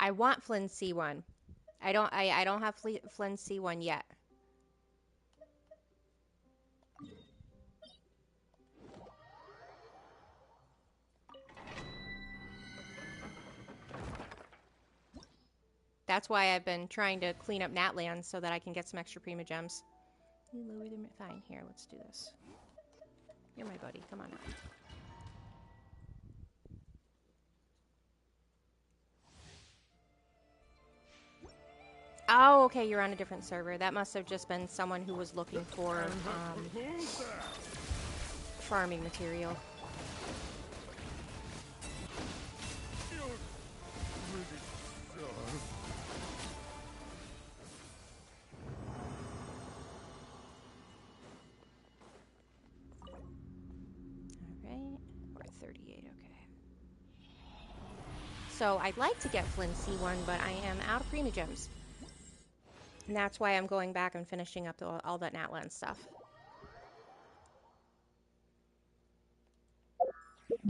I want Flynn C1. I don't have Flynn C1 yet. That's why I've been trying to clean up Natlands so that I can get some extra Prima Gems. You lower them. Fine. Here, let's do this. You're my buddy. Come on up. Oh, okay, you're on a different server. That must have just been someone who was looking for farming material. Alright, we're at 38, okay. So I'd like to get Flynn C1, but I am out of Prima Gems. And that's why I'm going back and finishing up all that Natland stuff.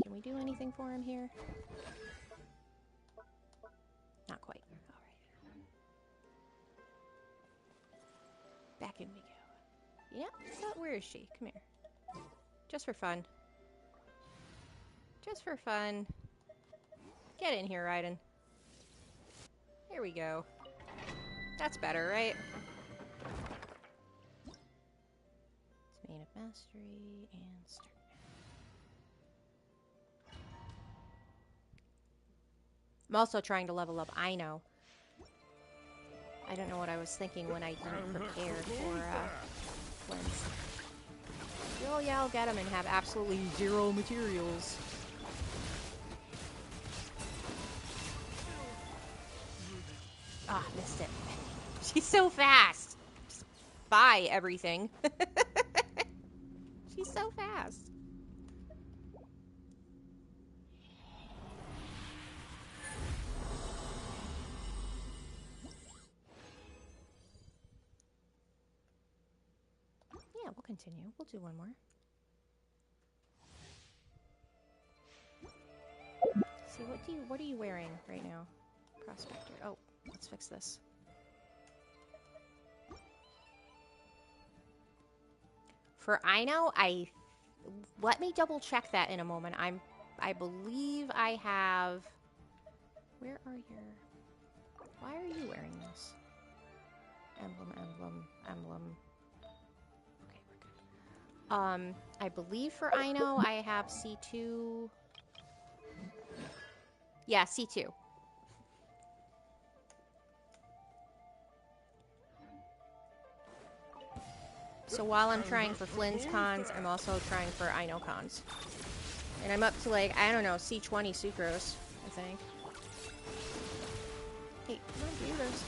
Can we do anything for him here? Not quite. Alright. Back in we go. Yeah, so where is she? Come here. Just for fun. Just for fun. Get in here, Raiden. Here we go. That's better, right? It's made of mastery and start. I'm also trying to level up Ino. I don't know what I was thinking when I didn't prepare for Flynn's. Oh yeah, I'll get him and have absolutely zero materials. Ah, missed it. She's so fast. Just buy everything. She's so fast. Yeah, we'll continue. We'll do one more. See, what are you wearing right now? Prospector. Oh, let's fix this. For Ino, let me double check that in a moment. I believe I have. Where are your? Why are you wearing this? Emblem. Okay, we're good. I believe for Ino, I have C2. Yeah, C2. So while I'm trying for Flynn's cons, I'm also trying for Ino cons. And I'm up to like, I don't know, C20 Sucrose, I think. Hey, come on, do this.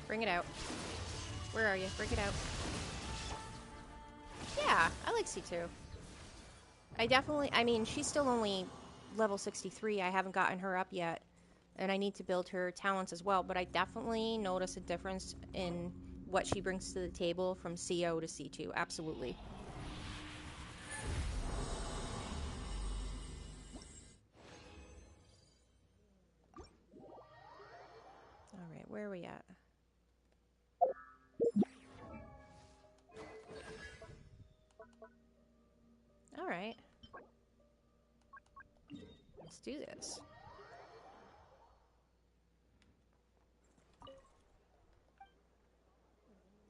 Bring it out. Where are you? Bring it out. Yeah, I like C2. I mean, she's still only level 63. I haven't gotten her up yet. And I need to build her talents as well. But I definitely notice a difference in what she brings to the table from CO to C2. Absolutely. Alright, where are we at? Alright. Let's do this.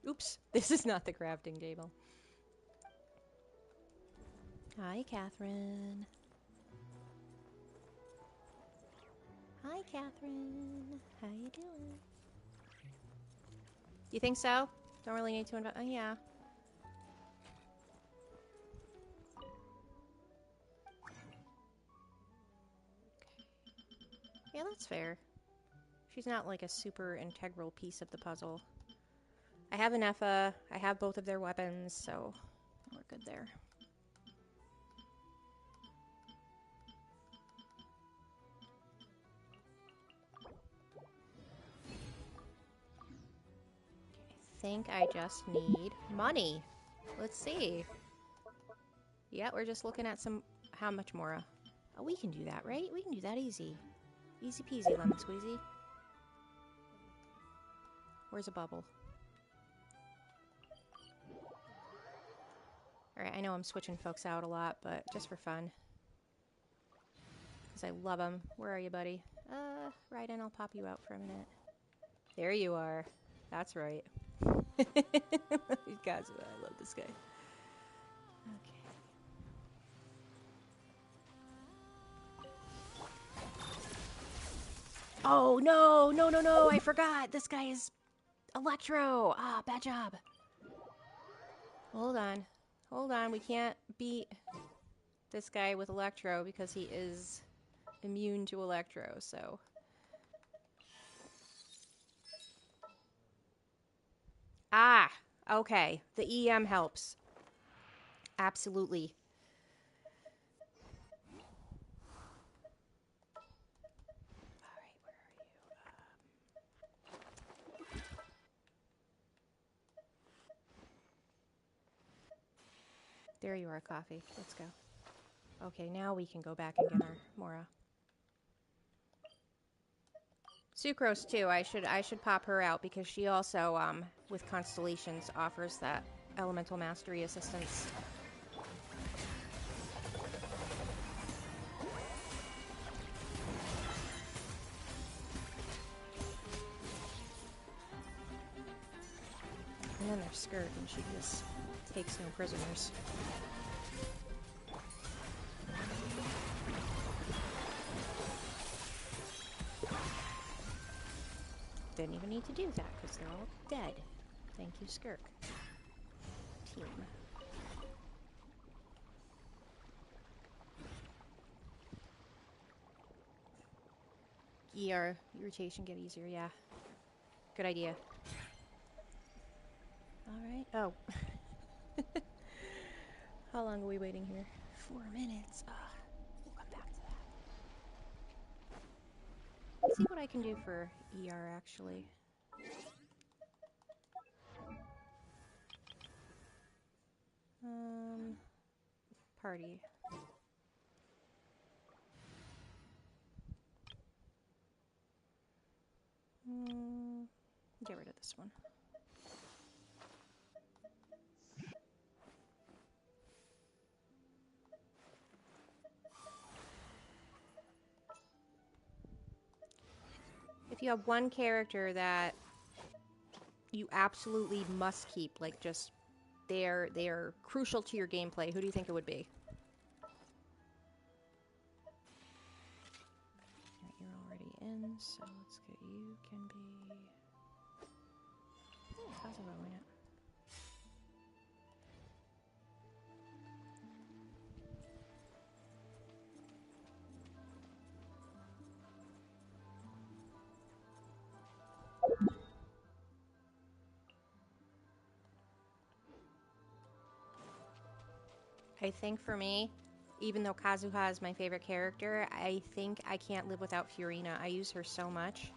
Oops, this is not the crafting table. Hi, Catherine. Hi, Catherine. How you doing? You think so? Don't really need to invest. Yeah. Yeah, that's fair. She's not like a super integral piece of the puzzle. I have an Effa. I have both of their weapons, so we're good there. I think I just need money. Let's see. Yeah, we're just looking at some... How much more? Oh, we can do that, right? We can do that easy. Easy peasy, lemon squeezy. Where's a bubble? Alright, I know I'm switching folks out a lot, but just for fun. Because I love them. Where are you, buddy? Right in, I'll pop you out for a minute. There you are. That's right. These guys, I love this guy. Okay. Oh, no, no, no, no, I forgot. This guy is Electro. Ah, bad job. Hold on. Hold on, we can't beat this guy with Electro because he is immune to Electro, so... Ah, okay. The EM helps. Absolutely. Alright, where are you? There you are, Coffee. Let's go. Okay, now we can go back and get our Mora. Sucrose too. I should pop her out because she also, with Constellations, offers that elemental mastery assistance. And then there's Skirt, and she just takes no prisoners. Didn't even need to do that because they're all dead. Thank you, Skirk. Team. ER irritation get easier, yeah. Good idea. Alright. Oh. How long are we waiting here? 4 minutes. We'll come back to that. Let's see what I can do for ER, actually. Party. Get rid of this one. If you have one character that you absolutely must keep, like just they are crucial to your gameplay, who do you think it would be? So let's get you can be... Oh, Kazuha, why not? I think for me, even though Kazuha is my favorite character, I think I can't live without Furina. I use her so much.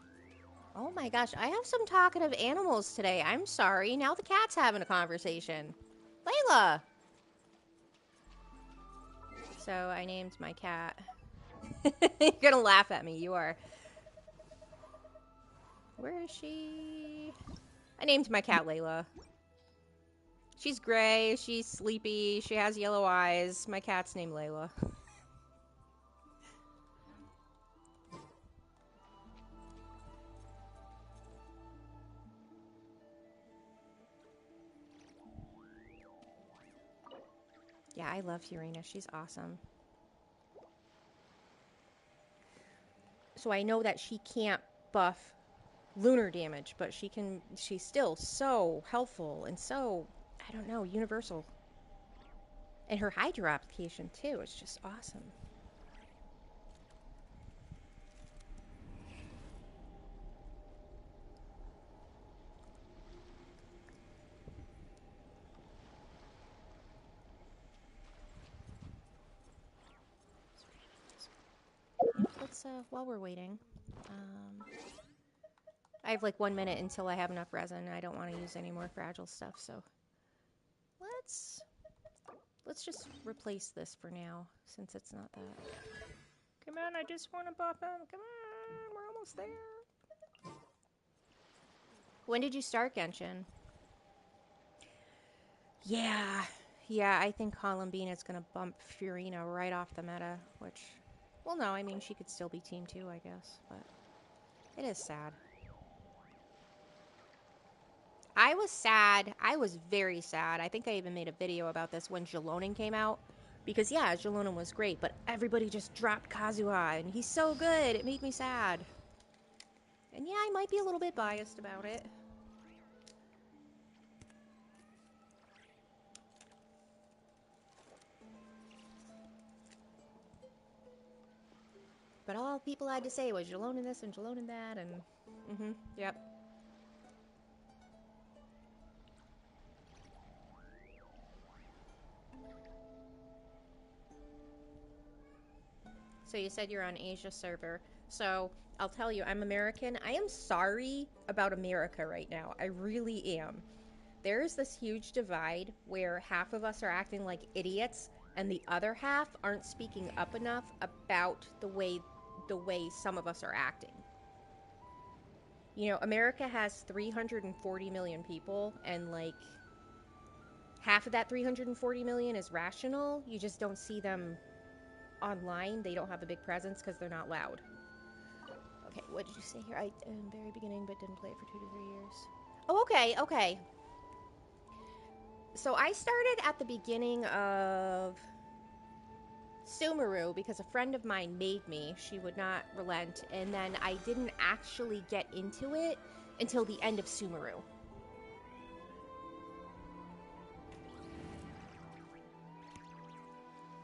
Oh my gosh, I have some talkative animals today. I'm sorry. Now the cat's having a conversation. Layla! So I named my cat. You're gonna laugh at me. You are. Where is she? I named my cat Layla. She's gray, she's sleepy, she has yellow eyes. My cat's named Layla. Yeah, I love Furina. She's awesome. So I know that she can't buff lunar damage, but she's still so helpful and so, I don't know, universal. And her Hydro application too, it's just awesome. Yep, let's, while we're waiting, I have like 1 minute until I have enough resin. I don't want to use any more fragile stuff, so let's just replace this for now, since it's not that. Come on, I just want to buff him. Come on, we're almost there. When did you start Genshin? Yeah, I think Columbine is going to bump Furina right off the meta, which, well, no, I mean, she could still be Team 2, I guess, but it is sad. I was sad. I was very sad. I think I even made a video about this when Jalonin came out. Because, yeah, Jalonin was great, but everybody just dropped Kazuha, and he's so good. It made me sad. And, yeah, I might be a little bit biased about it. But all people had to say was Jalonin this and Jalonin that, and... yep. So you said you're on Asia server. So I'll tell you, I'm American. I am sorry about America right now. I really am. There's this huge divide where half of us are acting like idiots and the other half aren't speaking up enough about the way some of us are acting. You know, America has 340 million people, and like half of that 340 million is rational. You just don't see them online. They don't have a big presence because they're not loud. Okay, what did you say here? I in the very beginning, but didn't play it for 2 to 3 years. Oh, okay. So I started at the beginning of Sumeru because a friend of mine made me. She would not relent, and then I didn't actually get into it until the end of Sumeru.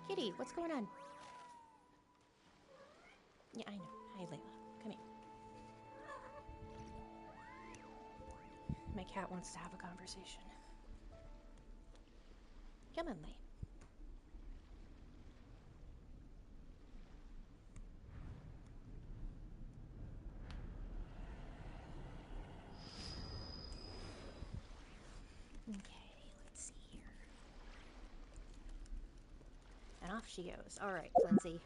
Kitty, what's going on? Yeah, I know. Hi, Layla. Come here. My cat wants to have a conversation. Come on, Lay. Okay, let's see here. And off she goes. All right, Lindsay.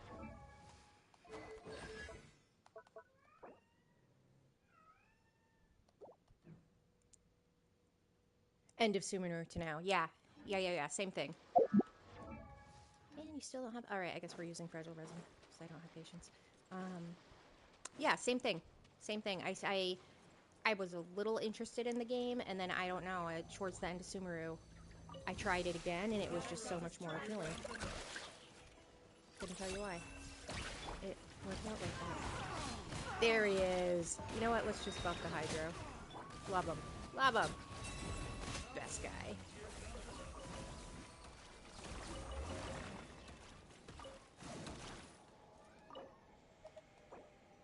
End of Sumeru to now. Yeah. Same thing. And you still don't have... Alright, I guess we're using fragile resin because I don't have patience. Yeah, same thing. I was a little interested in the game, and then, I don't know, towards the end of Sumeru, I tried it again, and it was just so much more appealing. Couldn't tell you why. It worked out like that. There he is. You know what? Let's just buff the Hydro. Love him. Love him. Best guy.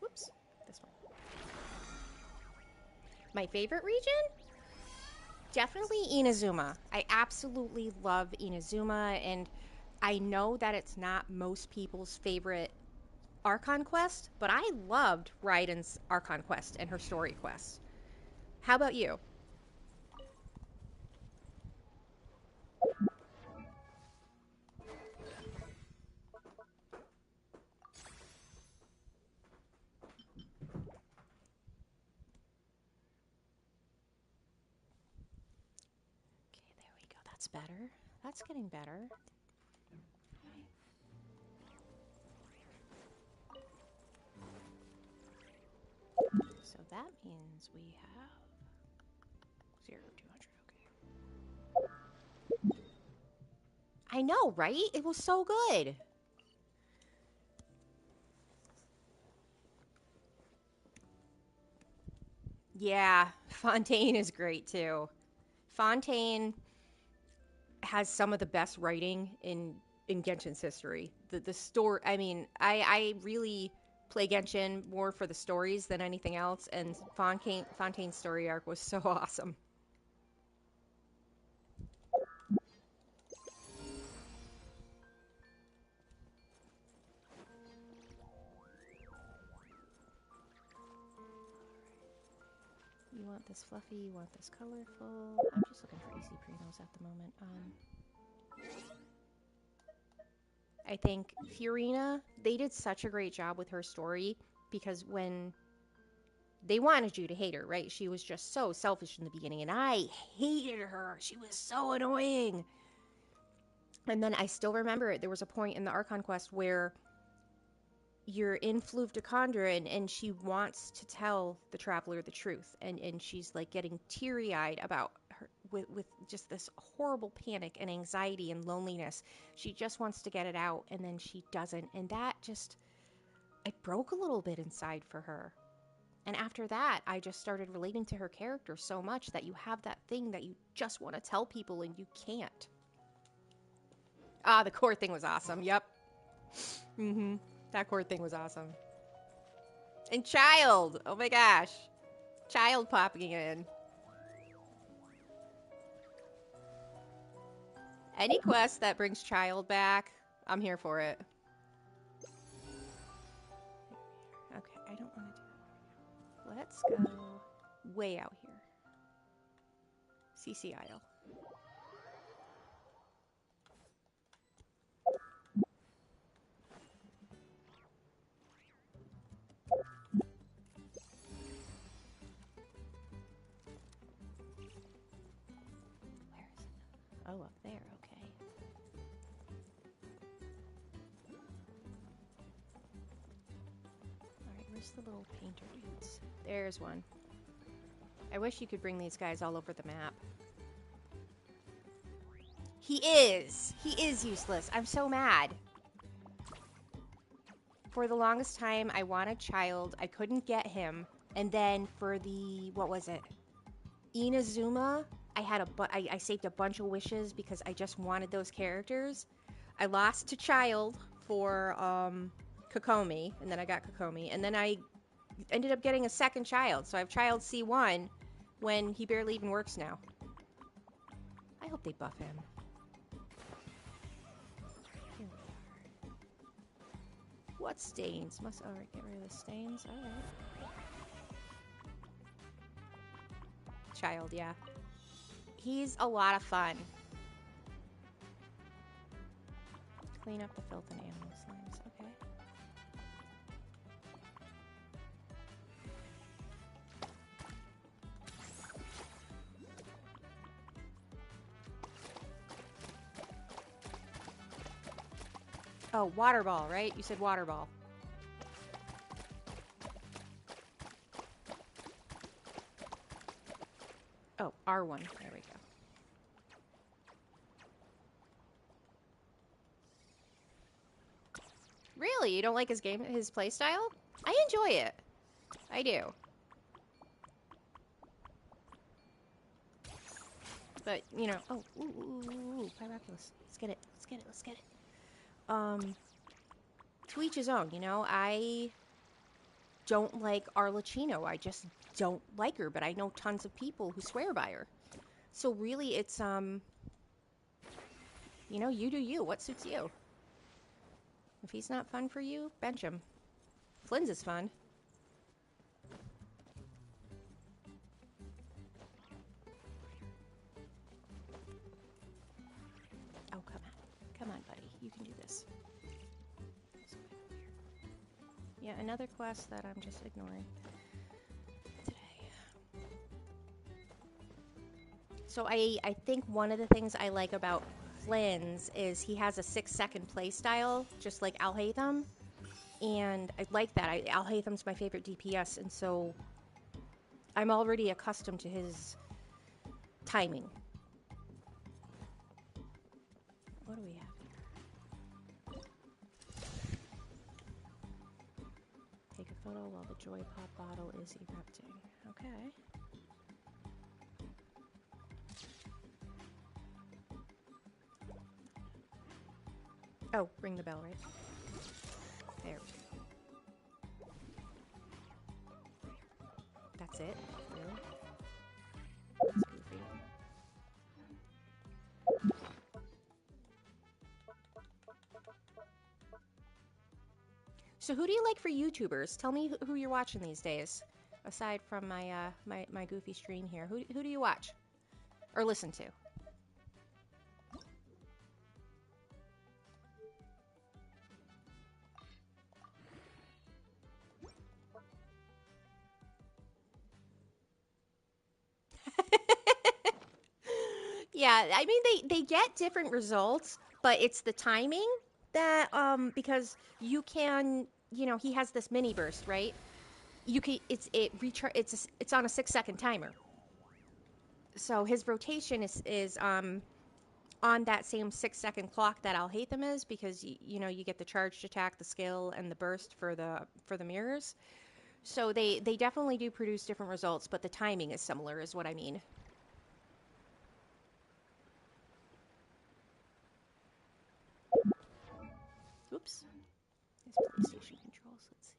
Whoops. This one. My favorite region? Definitely Inazuma. I absolutely love Inazuma, and I know that it's not most people's favorite Archon quest, but I loved Raiden's Archon quest and her story quest. How about you? Okay, there we go. That's better. That's getting better. So that means we have 0, 200. Okay. I know, right? It was so good. Yeah, Fontaine is great too. Fontaine has some of the best writing in Genshin's history. The story, I mean, I really play Genshin more for the stories than anything else, and Fontaine's story arc was so awesome. You want this fluffy, you want this colorful. I'm just looking for easy primos at the moment. I think Fiorina, they did such a great job with her story, because when they wanted you to hate her, right? She was just so selfish in the beginning, and I hated her. She was so annoying. And then I still remember it. There was a point in the Archon quest where you're in Fleuve de Condren, and she wants to tell the traveler the truth, and she's like getting teary-eyed about her with just this horrible panic and anxiety and loneliness. She just wants to get it out, and then she doesn't, and that just, it broke a little bit inside for her. And after that, I just started relating to her character so much that you have that thing that you just want to tell people and you can't. Ah, the core thing was awesome. Yep. Mm-hmm. That core thing was awesome. And Child! Oh my gosh. Child popping in. Any quest that brings Child back, I'm here for it. Okay, I don't want to do that. Let's go way out here. CC Isle. Where is it? Oh, up there, okay. Alright, where's the little painter dudes? There's one. I wish you could bring these guys all over the map. He is! He is useless. I'm so mad. For the longest time, I wanted Child. I couldn't get him. And then for the, what was it? Inazuma, I saved a bunch of wishes because I just wanted those characters. I lost to Child for Kokomi, and then I got Kokomi, and then I ended up getting a second Child. So I have Child C1 when he barely even works now. I hope they buff him. Here we are. What stains? Alright, get rid of the stains. Alright. Child, yeah. He's a lot of fun. Clean up the filth and animal slimes, okay. Oh, water ball, right? You said water ball. Oh, R1. There we go. Really? You don't like his play style? I enjoy it. I do. But, you know, oh, ooh, Pyroculus. Let's get it, let's get it, let's get it. To each his own, you know, I don't like Arlecchino. I just don't like her, but I know tons of people who swear by her. So really, it's, you know, you do you. What suits you? If he's not fun for you, bench him. Flynn's is fun. Oh, come on. Come on, buddy. You can do this. Yeah, another quest that I'm just ignoring today. So I think one of the things I like about Flynn's is he has a 6-second play style, just like Alhaitham. And I like that. Alhaitham's my favorite DPS, and so I'm already accustomed to his timing. What do we have here? Take a photo while the Joy Pop bottle is erupting. Okay. Oh, ring the bell, right? There we go. That's it? Really? That's goofy. So who do you like for YouTubers? Tell me who you're watching these days. Aside from my my goofy stream here. Who do you watch? Or listen to? Yeah, I mean they get different results, but it's the timing that because you can, you know, he has this mini burst, right? You can it's on a 6-second timer. So his rotation is on that same 6-second clock that Alhaitham is, because you know you get the charged attack, the skill, and the burst for the mirrors. So they definitely do produce different results, but the timing is similar, is what I mean. Oops. His PlayStation controls. Let's see.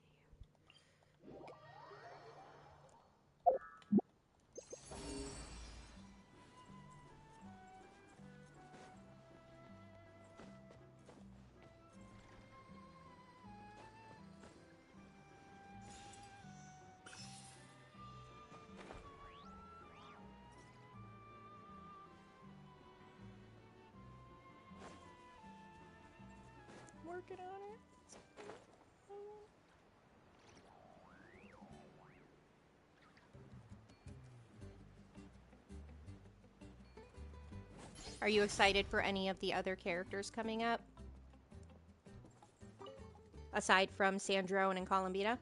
Working on it. Are you excited for any of the other characters coming up? Aside from Sandrone and Columbita?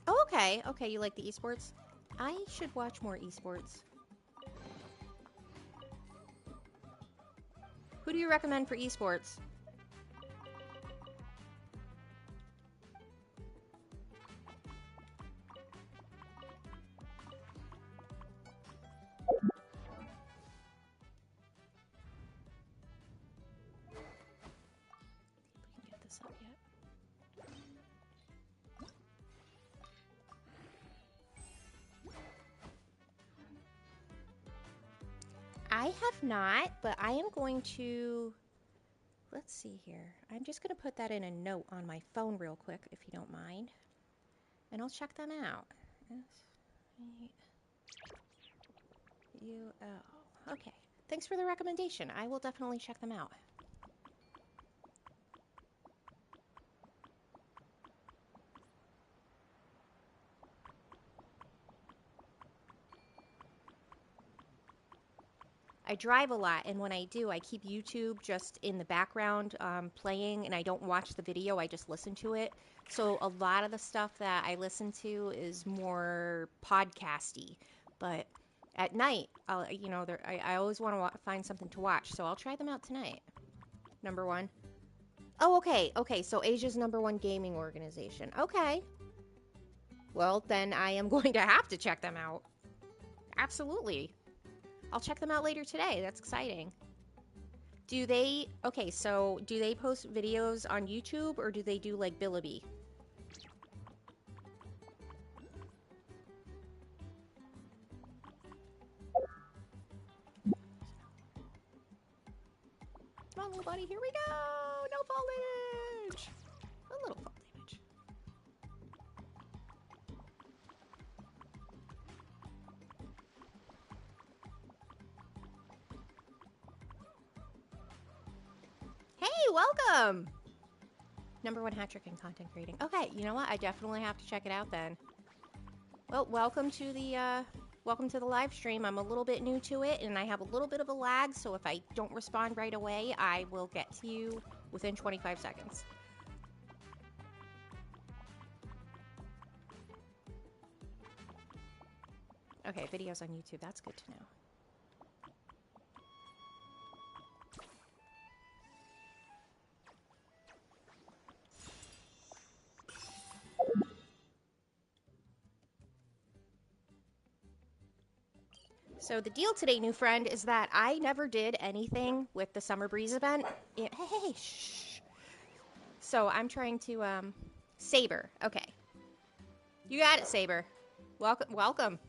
Oh, okay. Okay, you like the esports? I should watch more esports. Who do you recommend for esports? See if we can get this up yet. I have not, but I am going to... Let's see here. I'm just going to put that in a note on my phone real quick, if you don't mind. And I'll check them out. Okay. Thanks for the recommendation. I will definitely check them out. I drive a lot, and when I do, I keep YouTube just in the background playing, and I don't watch the video, I just listen to it. So a lot of the stuff that I listen to is more podcasty, but at night, I always want to find something to watch, so I'll try them out tonight. Number one. Oh, okay, so Asia's #1 gaming organization. Okay. Well, then I am going to have to check them out. Absolutely. I'll check them out later today. That's exciting. Do they post videos on YouTube, or do they do like Bilibili? Come on, little buddy, here we go! No fall damage! A little fall damage. Hey, welcome! #1 hat trick in content creating. Okay, you know what? I definitely have to check it out then. Well, welcome to the live stream. I'm a little bit new to it, and I have a little bit of a lag, so if I don't respond right away, I will get to you within 25 seconds. Okay, videos on YouTube. That's good to know. So the deal today, new friend, is that I never did anything with the Summer Breeze event. Hey, shh. So I'm trying to, Saber. Okay. You got it, Saber. Welcome.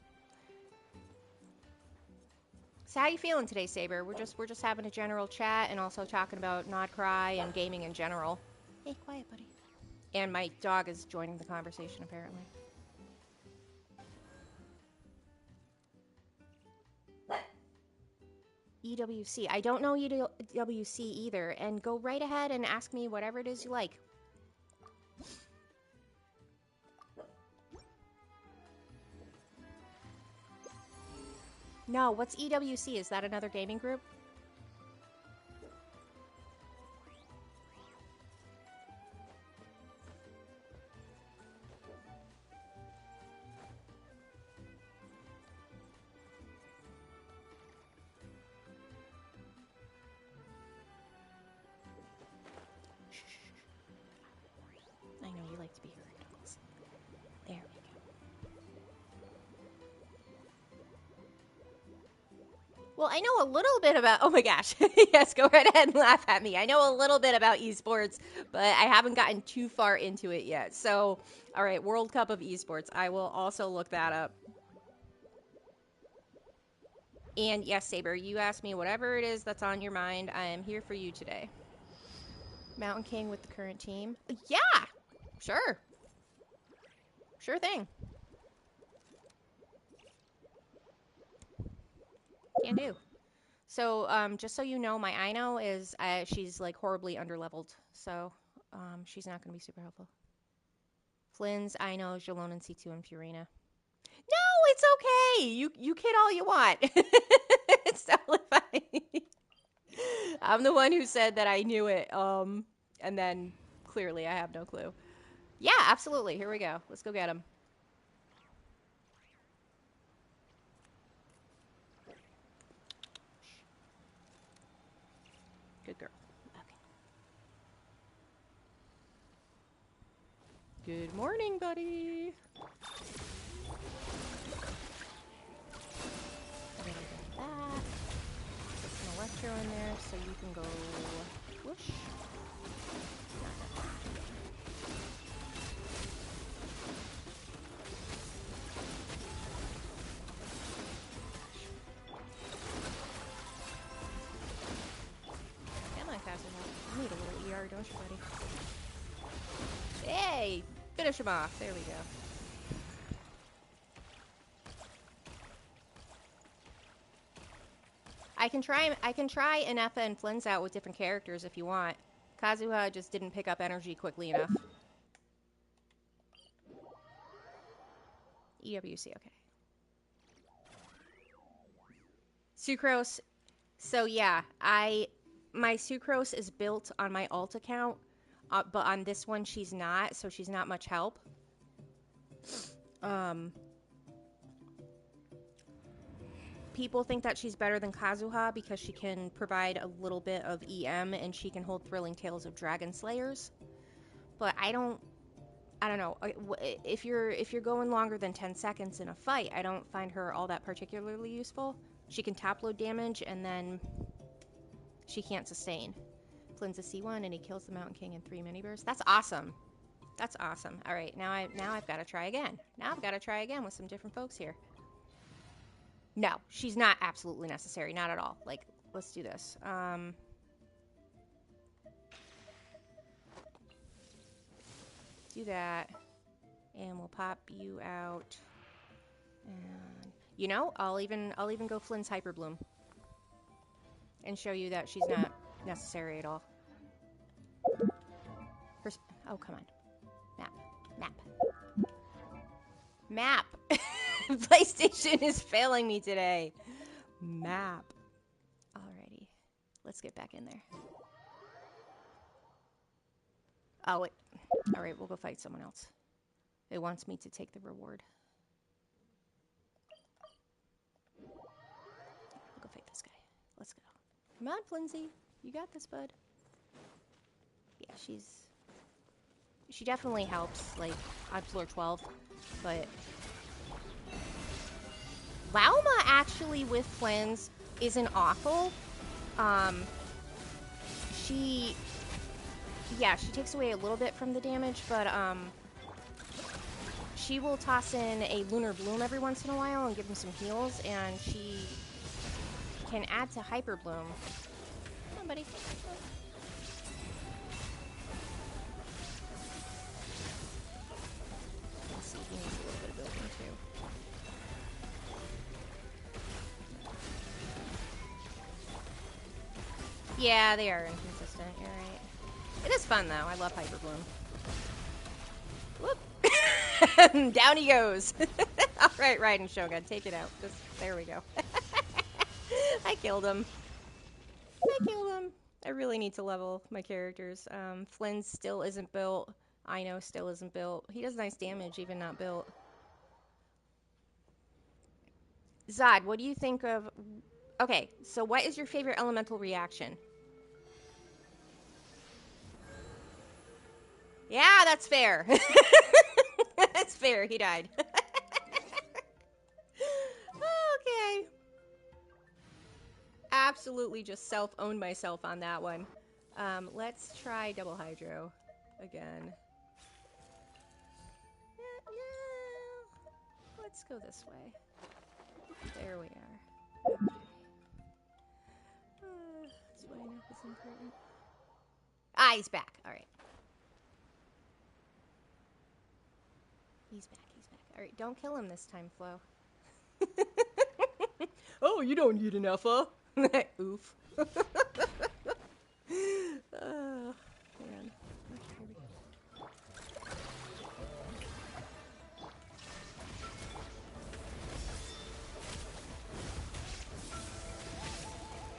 So how you feeling today, Saber? We're just having a general chat and also talking about Nod Cry and gaming in general. Hey, quiet, buddy. And my dog is joining the conversation, apparently. EWC. I don't know EWC either, and go right ahead and ask me whatever it is you like. No, what's EWC? Is that another gaming group? I know you like to be heard. There we go. Well, I know a little bit about... Oh my gosh. Yes, go right ahead and laugh at me. I know a little bit about esports, but I haven't gotten too far into it yet. So, all right, World Cup of Esports. I will also look that up. And yes, Saber, you ask me whatever it is that's on your mind. I am here for you today. Mountain King with the current team. Yeah, sure. Sure thing. Can do. So, just so you know, my Ino is, she's like horribly underleveled. So, she's not going to be super helpful. Flynn's, Ino, Jalon, and C2, and Furina. No, it's okay. You kid all you want. It's totally fine. I'm the one who said that I knew it. And then clearly I have no clue. Yeah, absolutely. Here we go. Let's go get him. Good girl. Okay. Good morning, buddy. That. Put some electro in there so you can go whoosh. Come on, faster. You need a little ER, don't you, buddy? Hey! Finish him off. There we go. I can try Ineffa and Flynn's out with different characters if you want. Kazuha just didn't pick up energy quickly enough. EWC, okay. Sucrose. So yeah, my Sucrose is built on my alt account, but on this one she's not, so she's not much help. People think that she's better than Kazuha because she can provide a little bit of EM and she can hold Thrilling Tales of Dragon Slayers. But I don't know. If you're going longer than 10 seconds in a fight, I don't find her all that particularly useful. She can top load damage and then she can't sustain. Flynn's a C1 and he kills the Mountain King in 3 mini bursts. That's awesome. That's awesome. All right, now I've got to try again. Now I've got to try again with some different folks here. No, she's not absolutely necessary. Not at all. Like, let's do this. Do that. And we'll pop you out. And, you know, I'll even go Flynn's Hyper Bloom. And show you that she's not necessary at all. Oh, come on. Map. PlayStation is failing me today. Map. Alrighty. Let's get back in there. Oh, wait. Alright, we'll go fight someone else. It wants me to take the reward. We'll go fight this guy. Let's go. Come on, Flinzy. You got this, bud. Yeah, she definitely helps, like, on floor 12, but Lauma actually with Flynn's isn't awful. She takes away a little bit from the damage, but she will toss in a Lunar Bloom every once in a while and give him some heals, and she can add to Hyper Bloom. Come on, buddy. Let's see, he needs a little bit of building too. Yeah, they are inconsistent, you're right. It is fun, though. I love Hyper Bloom. Whoop! Down he goes! Alright, Raiden Shogun, take it out. There we go. I killed him. I really need to level my characters. Flynn still isn't built. Aino still isn't built. He does nice damage, even not built. Zod, what do you think of... Okay, so what is your favorite elemental reaction? Yeah, that's fair. That's fair. He died. Okay. Absolutely just self-owned myself on that one. Let's try Double Hydro again. Let's go this way. There we are. Okay. That's why enough is important. Ah, he's back. All right. He's back. All right, don't kill him this time, Flo. Oh, you don't need an alpha. Oof. Oh, man. Okay, here we go.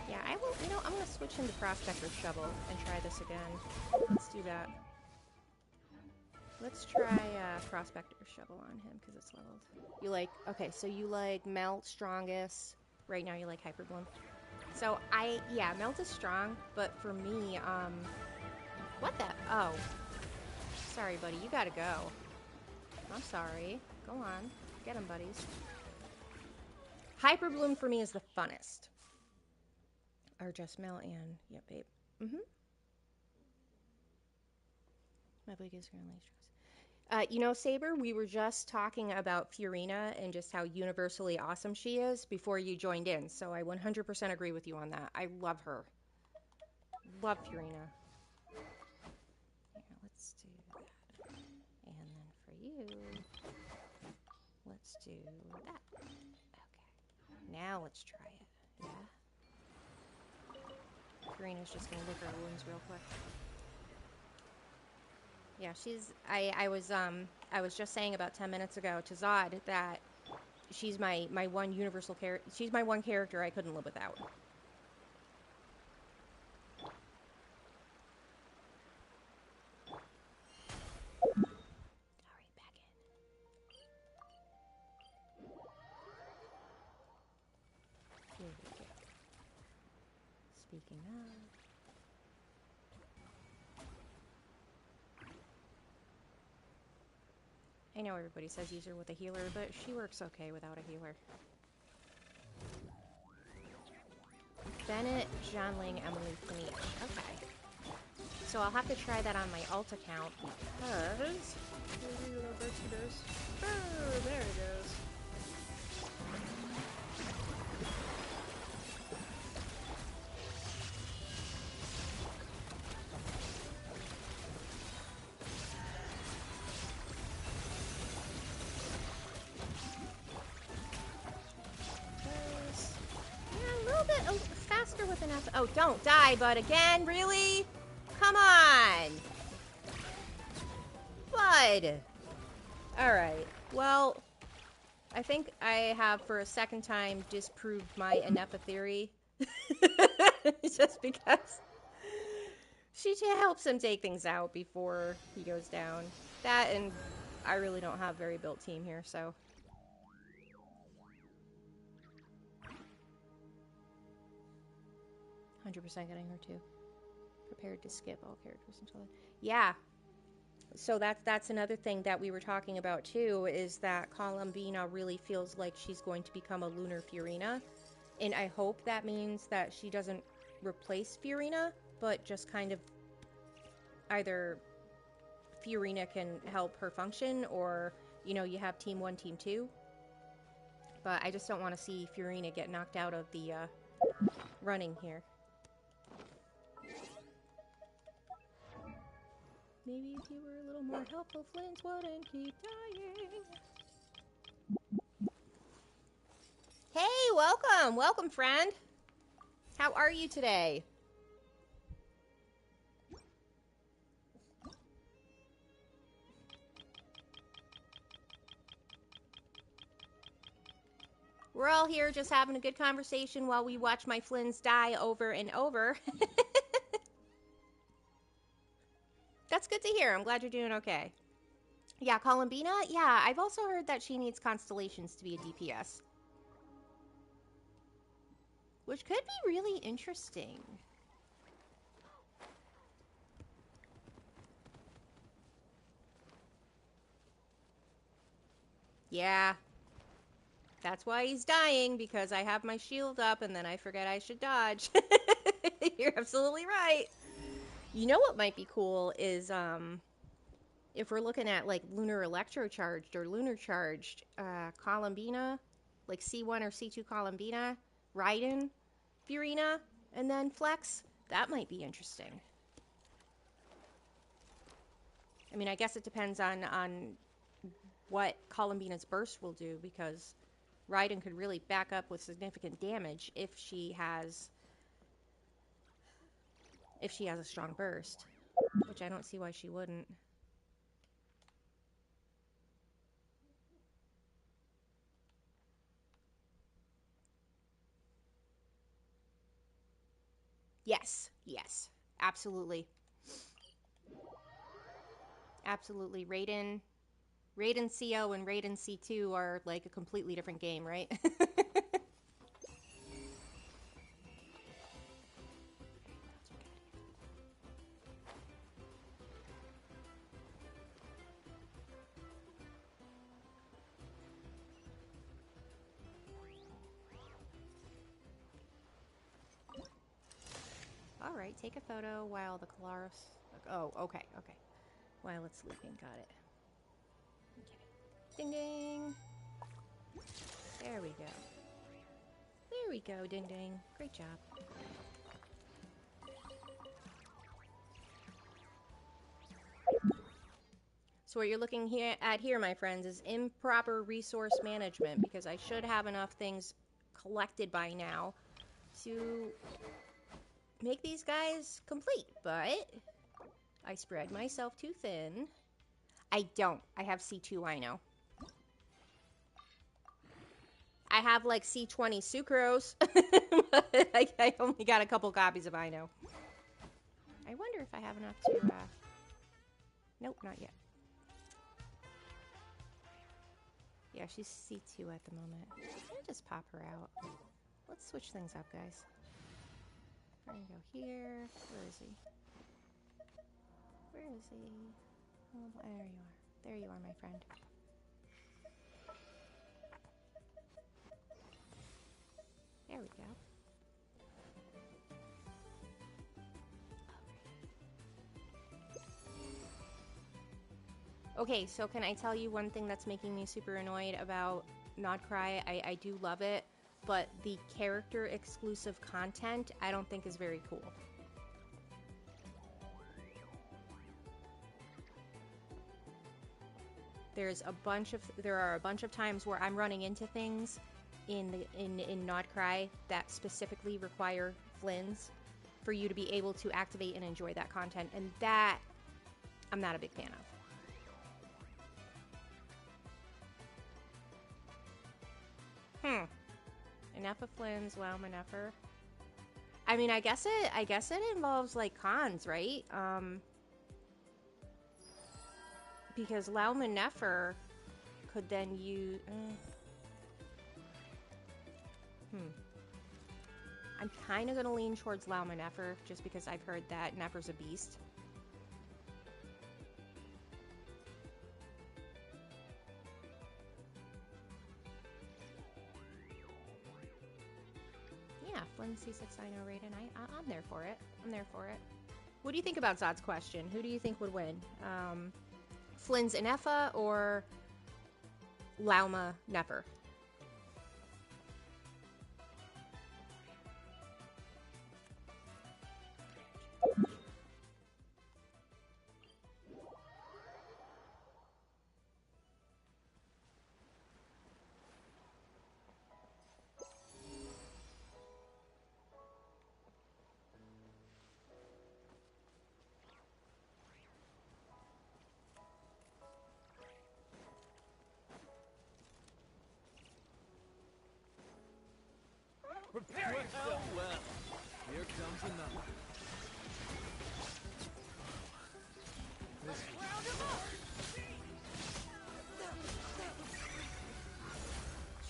Yeah, I will, you know, I'm going to switch into Prospector's Shovel and try this again. Let's do that. Let's try Prospector's Shovel on him because it's leveled. You like, okay, so you like Melt, Strongest. Right now you like Hyper Bloom. So yeah, Melt is strong, but for me, what the, oh. Sorry, buddy, you gotta go. I'm sorry. Go on. Get him, buddies. Hyper Bloom for me is the funnest. Or just Melt and, yep, babe. My big is currently stressed. You know, Saber, we were just talking about Fiorina and just how universally awesome she is before you joined in, so I 100% agree with you on that. I love her. Love Fiorina. Here, let's do that. And then for you, let's do that. Okay. Now let's try it. Yeah? Furina's just gonna lick her wounds real quick. Yeah, she's. I was just saying about 10 minutes ago to Zod that she's my one universal character. She's my one character I couldn't live without. Alright, back in. Here we go. Speaking of... I know everybody says use her with a healer, but she works okay without a healer. Bennett, Janling, Emily, Finich. Okay. So I'll have to try that on my alt account because... Oh, there it goes. Faster with an F. Oh, don't die, bud. Again? Really? Come on! Bud! Alright. Well, I think I have, for a second time, disproved my Anepa theory. Just because she helps him take things out before he goes down. That, and I really don't have a very built team here, so... 100% getting her too. Prepared to skip all characters until then. Yeah. So that's another thing that we were talking about too, is that Columbina really feels like she's going to become a Lunar Furina. And I hope that means that she doesn't replace Furina, but just kind of either Furina can help her function, or, you know, you have Team 1, Team 2. But I just don't want to see Furina get knocked out of the running here. Maybe if you were a little more helpful, Flint wouldn't keep dying. Hey, welcome! Welcome, friend! How are you today? We're all here just having a good conversation while we watch my Flynns die over and over. That's good to hear. I'm glad you're doing okay. Yeah, Columbina? Yeah, I've also heard that she needs constellations to be a DPS. Which could be really interesting. Yeah. That's why he's dying, because I have my shield up and then I forget I should dodge. You're absolutely right. You know what might be cool is, if we're looking at, like, Lunar Electrocharged or Lunar Charged, Columbina, like C1 or C2 Columbina, Raiden, Furina, and then Flex, that might be interesting. I mean, I guess it depends on what Columbina's burst will do, because Raiden could really back up with significant damage if she has a strong burst, which I don't see why she wouldn't. Yes, yes, absolutely. Absolutely. Raiden CO and Raiden C2 are like a completely different game, right? Alright, take a photo while the Kalaros... Oh, okay, okay. While it's sleeping, got it. Okay. Ding ding! There we go. There we go, ding ding. Great job. So what you're looking at here, my friends, is improper resource management, because I should have enough things collected by now to make these guys complete, but I spread myself too thin. I don't. I have C2, I know. I have like C20 sucrose. I only got a couple copies of I know. I wonder if I have enough to, nope, not yet. Yeah, she's C2 at the moment. I'll just pop her out. Let's switch things up, guys. We're gonna go here. Where is he? Where is he? Oh, there you are. There you are, my friend. There we go. Okay, so can I tell you one thing that's making me super annoyed about Not Cry? I do love it, but the character exclusive content I don't think is very cool. There are a bunch of times where I'm running into things in Not Cry that specifically require Flynn's for you to be able to activate and enjoy that content, and that I'm not a big fan of. Enough of Flynn's, wow, Maneffer. I mean, I guess it involves like cons, right? Because Lau Maneffer could then use. I'm kind of gonna lean towards Lau Maneffer just because I've heard that Neffer's a beast. Yeah, Flynn C6 I know Raiden. I'm there for it. I'm there for it. What do you think about Zod's question? Who do you think would win? Flynn's Inefa or Lauma Neffer? Prepare yourself. Well, here comes another. Let's round him up.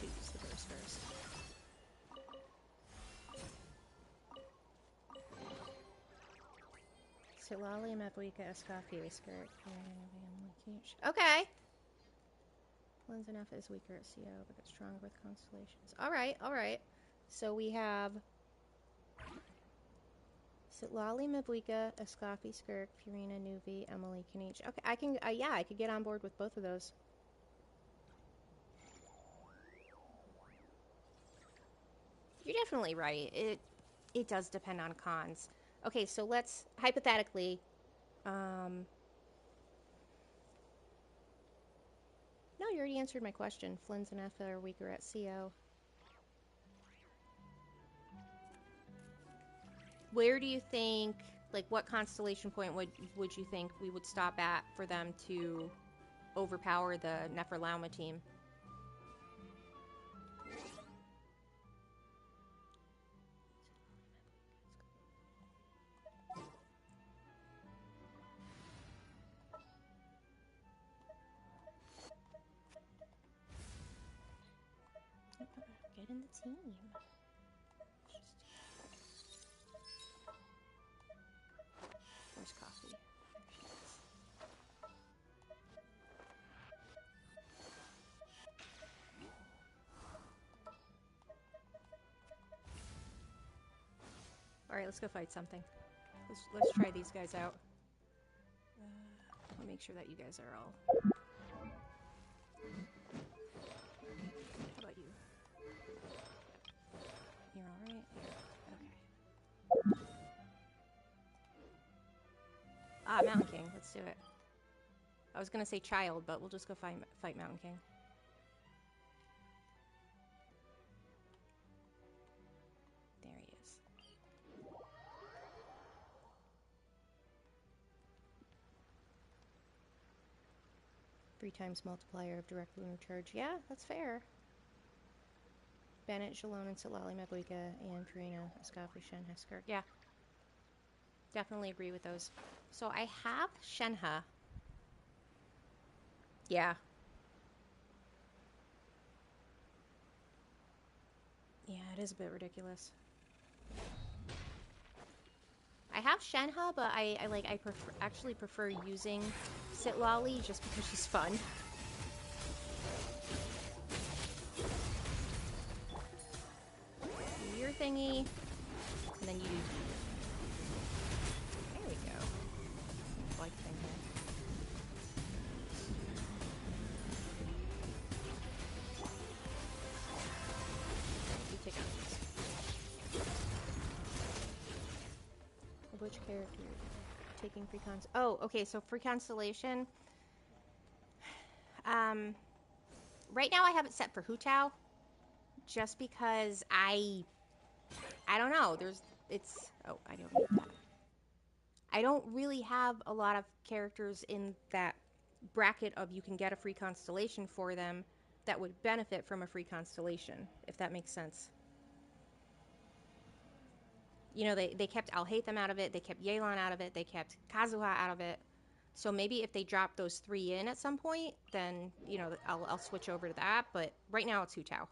Choose the burst first. Silali Mabuika Escafi skirt. Okay. Flynn's enough is weaker at CO, but it's stronger with constellations. Alright, alright. So we have Sitlali, Mabuika, Escafi, Skirk, Purina, Nuvi, Emily, Kanich. Okay, I can, yeah, I could get on board with both of those. You're definitely right. It does depend on cons. Okay, so let's, hypothetically, no, you already answered my question. Flynn's and Effa are weaker at CO. Where do you think, like, what constellation point would you think we would stop at for them to overpower the Neferlauma team? Get in the team. Where's Coffee? Alright, let's go fight something. Let's try these guys out. I'll make sure that you guys are all... How about you? You're alright? Okay. Ah, Mountain King. Let's do it. I was gonna say Child, but we'll just go fight Mountain King. There he is. 3 times multiplier of direct lunar charge. Yeah, that's fair. Bennett, Shalon, and Silali, Mabuika, and Karina, Askafu, Shenhe, Skirk. Yeah. Definitely agree with those. So I have Shenhe. Yeah. Yeah, it is a bit ridiculous. I have Shenhe, but I actually prefer using Sitlali just because she's fun. Do your thingy, and then you do. There we go. Like thing there. You take out these. Which character? Taking free cons. Oh, okay. So free constellation. Right now I have it set for Hu Tao, just because I don't know. Oh, I don't need that. I don't really have a lot of characters in that bracket of you can get a free constellation for them that would benefit from a free constellation, if that makes sense. You know, they kept Alhaitham out of it, they kept Yelan out of it, they kept Kazuha out of it. So maybe if they drop those 3 in at some point, then, you know, I'll switch over to that. But right now it's Hu Tao.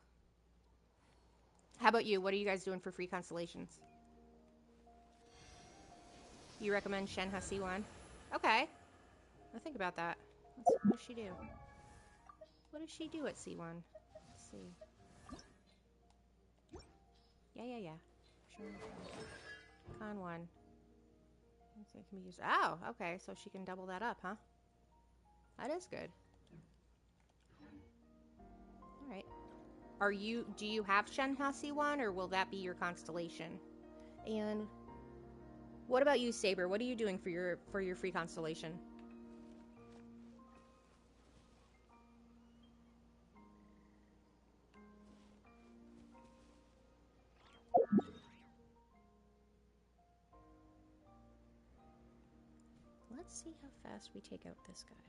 How about you? What are you guys doing for free constellations? You recommend Shenhe C1? Okay. I'll think about that. What does she do? What does she do at C1? Let's see. Yeah. Sure. Con 1. Okay, can be used. Oh, okay. So she can double that up, huh? That is good. All right. Do you have Shenhe C1, or will that be your constellation? And what about you, Saber? What are you doing for your free constellation? Let's see how fast we take out this guy.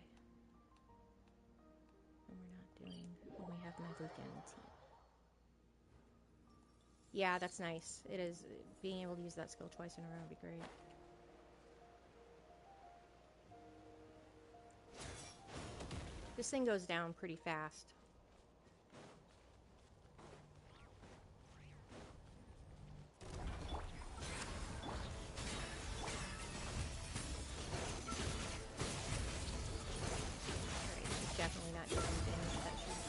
And we're not doing when we have Mavuka in the team. Yeah, that's nice. It is. Being able to use that skill twice in a row would be great. This thing goes down pretty fast. Alright, she's definitely not doing the damage that she does.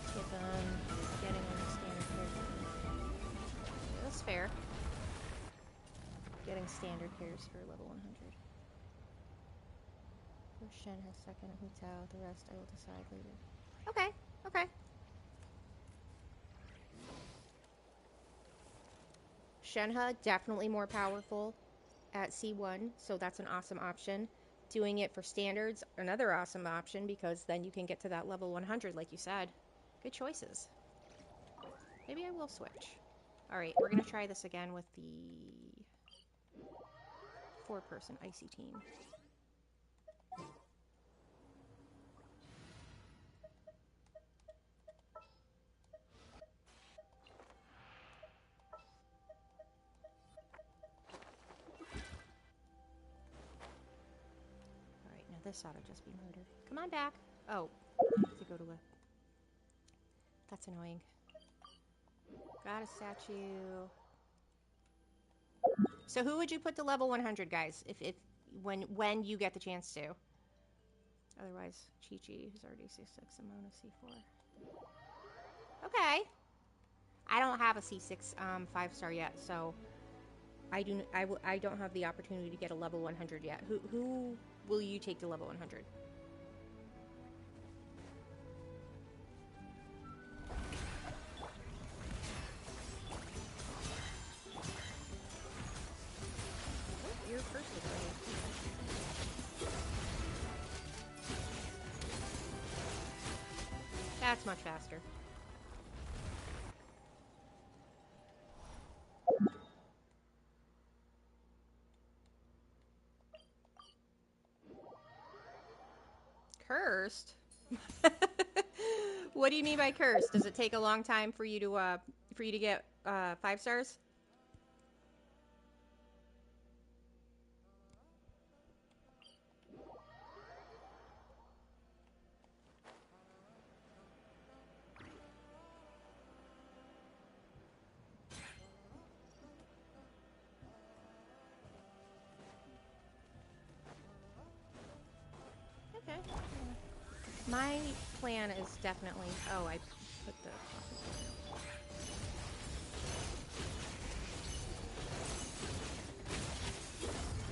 Skip getting on the standard character. That's fair. Getting standard pairs for level 100. First Shen has second, Hu Tao. The rest I will decide later. Okay. Shenhe, definitely more powerful at C1, so that's an awesome option. Doing it for standards, another awesome option, because then you can get to that level 100, like you said. Good choices. Maybe I will switch. Alright, we're going to try this again with the 4-person Icy team. Alright, now this ought to just be murder. Come on back. Oh, I have to go to a... That's annoying. Got a statue. So who would you put to level 100, guys? When you get the chance to. Otherwise, Chi-Chi, who's already C6, and Mona C4. Okay. I don't have a C6 5-star yet, so I don't have the opportunity to get a level 100 yet. Who will you take to level 100? Oh, you're first today. That's much faster. cursed. What do you mean by cursed? Does it take a long time for you to get 5 stars? Okay. My plan is definitely... Oh, I put the...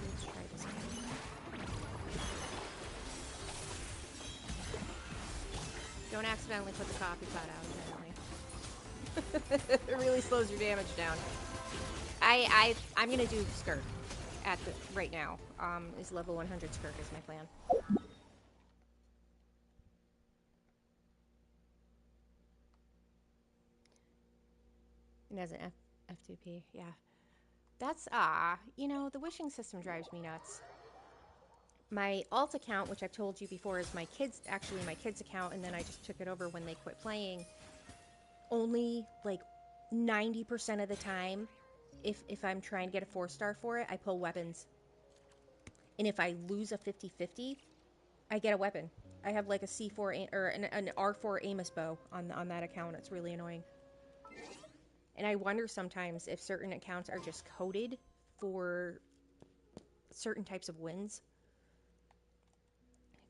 Let's try this again. Don't accidentally put the coffee pot out, apparently. It really slows your damage down. I'm gonna do skirt at the right now. Is level 100 skirt is my plan. And as an F2P, yeah. That's, you know, the wishing system drives me nuts. My alt account, which I've told you before, is my kids' account, and then I just took it over when they quit playing. Only, like, 90% of the time, if I'm trying to get a 4-star for it, I pull weapons. And if I lose a 50-50, I get a weapon. I have, like, a C4, or an R4 Amos bow on that account. It's really annoying. And I wonder sometimes if certain accounts are just coded for certain types of wins.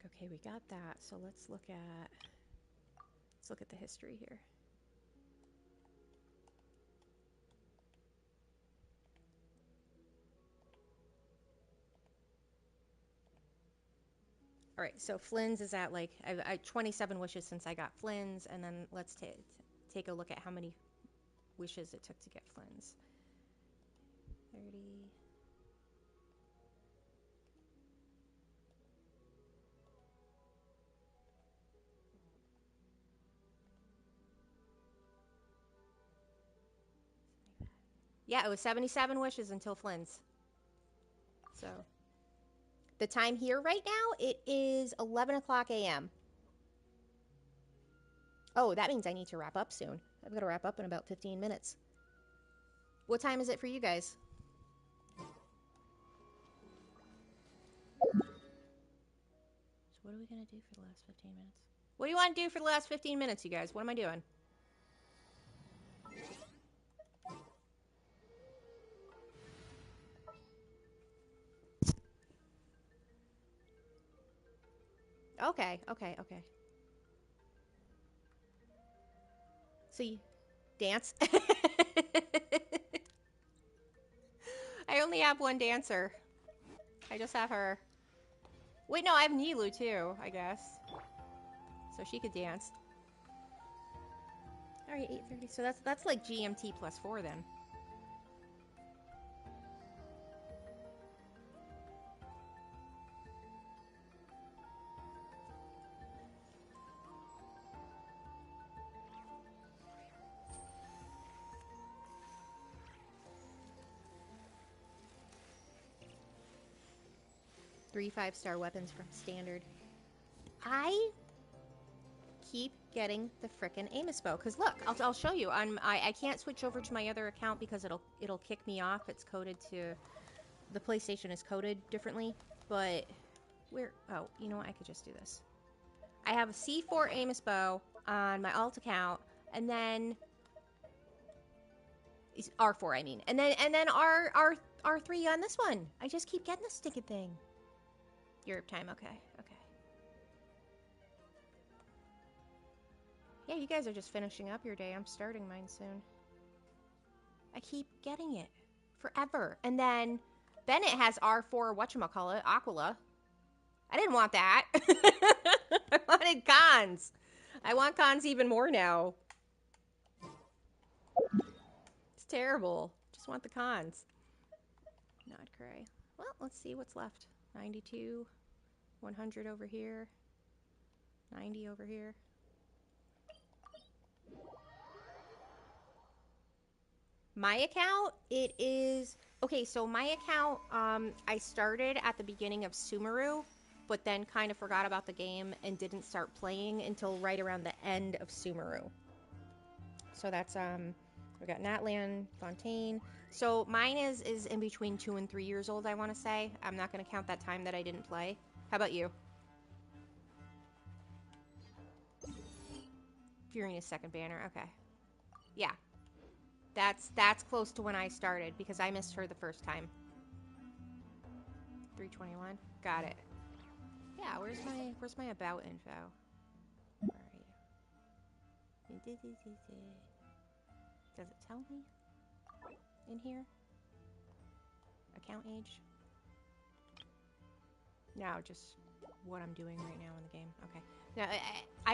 Okay, we got that. So let's look at the history here. All right, so Flynn's is at like I 27 wishes since I got Flynn's, and then let's take a look at how many wishes it took to get Flynn's. 30. Yeah, it was 77 wishes until Flynn's. So the time here right now, it is 11 o'clock a.m. Oh, that means I need to wrap up soon. I've got to wrap up in about 15 minutes. What time is it for you guys? So what are we going to do for the last 15 minutes? What do you want to do for the last 15 minutes, you guys? What am I doing? Okay. So you dance? I only have one dancer. I just have her. Wait, no, I have Nilu too, I guess. So she could dance. Alright, 8:30. So that's like GMT plus 4 then. Three 5-star weapons from standard. I keep getting the frickin' Amos bow. Because look, I'll show you. I can't switch over to my other account because it'll kick me off. It's coded to... The PlayStation is coded differently. But... Oh, you know what? I could just do this. I have a C4 Amos bow on my alt account. And then... R4, I mean. And then R3 on this one. I just keep getting this stinking thing. Europe time, okay. Yeah, you guys are just finishing up your day. I'm starting mine soon. I keep getting it. Forever. And then it has R4, whatchamacallit, Aquila. I didn't want that. I wanted cons. I want cons even more now. It's terrible. Just want the cons. Not cray. Well, let's see what's left. 92. 100 over here. 90 over here. My account, it is... Okay, so my account, I started at the beginning of Sumeru, but then kind of forgot about the game and didn't start playing until right around the end of Sumeru. So that's, we got Natlan, Fontaine. So mine is in between 2 and 3 years old, I want to say. I'm not going to count that time that I didn't play. How about you? Furina's second banner, okay. Yeah. That's close to when I started, because I missed her the first time. 321. Got it. Yeah, where's my about info? Where are you? Does it tell me? In here? Account age? No, just what I'm doing right now in the game. Okay.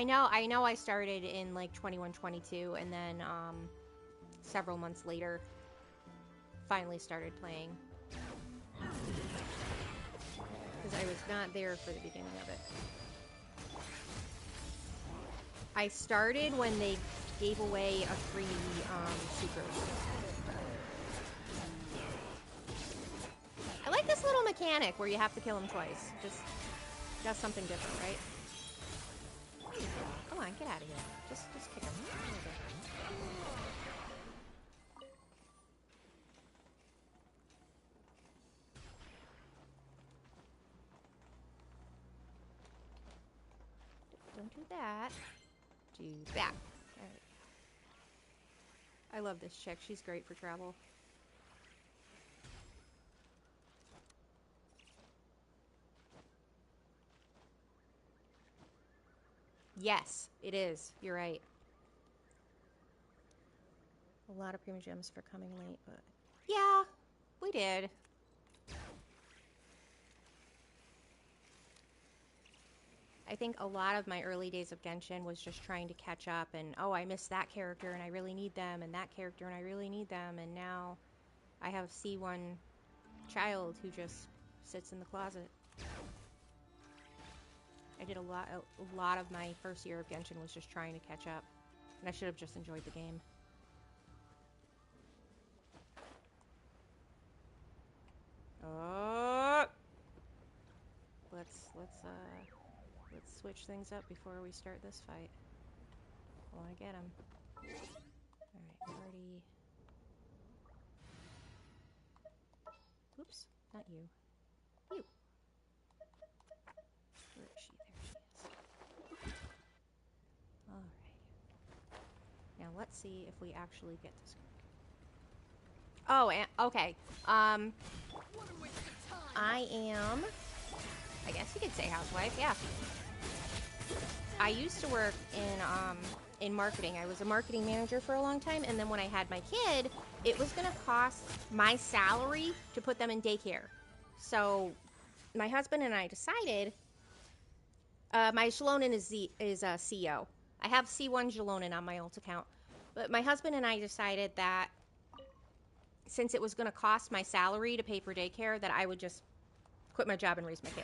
Now, I know I started in like 21, 22, and then several months later finally started playing. Because I was not there for the beginning of it. I started when they gave away a free Sucrose. I like this little mechanic where you have to kill him twice. Just does something different, right? Come on, get out of here. Just kick him. Don't do that. Do that. All right. I love this chick. She's great for travel. Yes, it is. You're right. A lot of Prima Gems for coming late, but... Yeah, we did. I think a lot of my early days of Genshin was just trying to catch up and, oh, I missed that character and I really need them, and that character and I really need them, and now I have C1 child who just sits in the closet. I did a lot of my first year of Genshin was just trying to catch up, and I should have just enjoyed the game. Oh, let's switch things up before we start this fight. I want to get him. All right, party. Oops, not you. You. Where is she? There she is. All right. Now let's see if we actually get this. Oh, and, okay. I am, I guess you could say housewife, yeah. I used to work in marketing. I was a marketing manager for a long time, and then when I had my kid, it was going to cost my salary to put them in daycare. So my husband and I decided, my Jalonen is a CEO. I have C1 Jalonen on my alt account, but my husband and I decided that since it was going to cost my salary to pay for daycare, that I would just quit my job and raise my kid.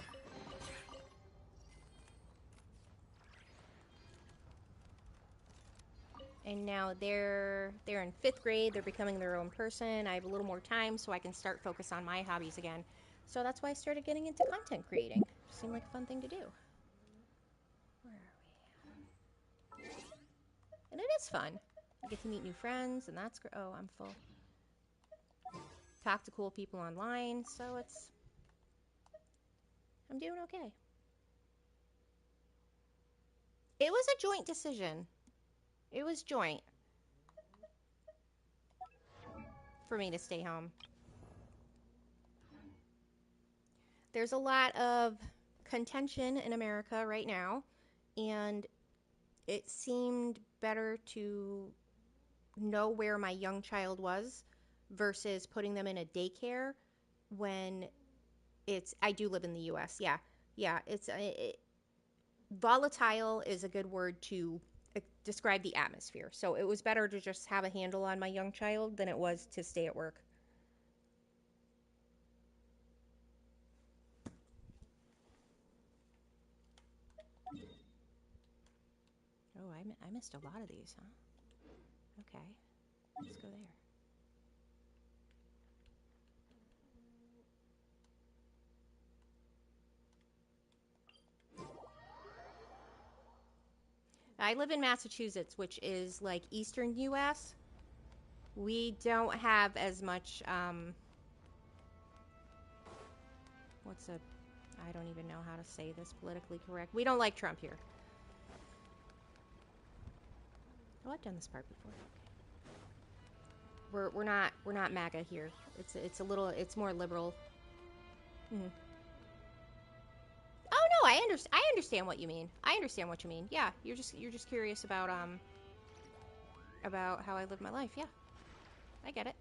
And now they're in 5th grade. They're becoming their own person. I have a little more time, so I can start focus on my hobbies again. So that's why I started getting into content creating. It seemed like a fun thing to do. Where are we? And it is fun. You get to meet new friends, and that's great. Oh, I'm full. Talk to cool people online, so I'm doing okay. It was a joint decision. It was joint for me to stay home. There's a lot of contention in America right now, and it seemed better to know where my young child was versus putting them in a daycare when I do live in the US. Yeah, volatile is a good word to describe the atmosphere. So it was better to just have a handle on my young child than it was to stay at work. Oh, I missed a lot of these, huh? Okay, let's go there. I live in Massachusetts, which is like eastern U.S. We don't have as much, I don't even know how to say this politically correct. We don't like Trump here. Oh, I've done this part before. We're not MAGA here. It's more liberal. Hmm. Oh no, I understand what you mean. I understand what you mean. Yeah, you're just curious about how I live my life. Yeah, I get it.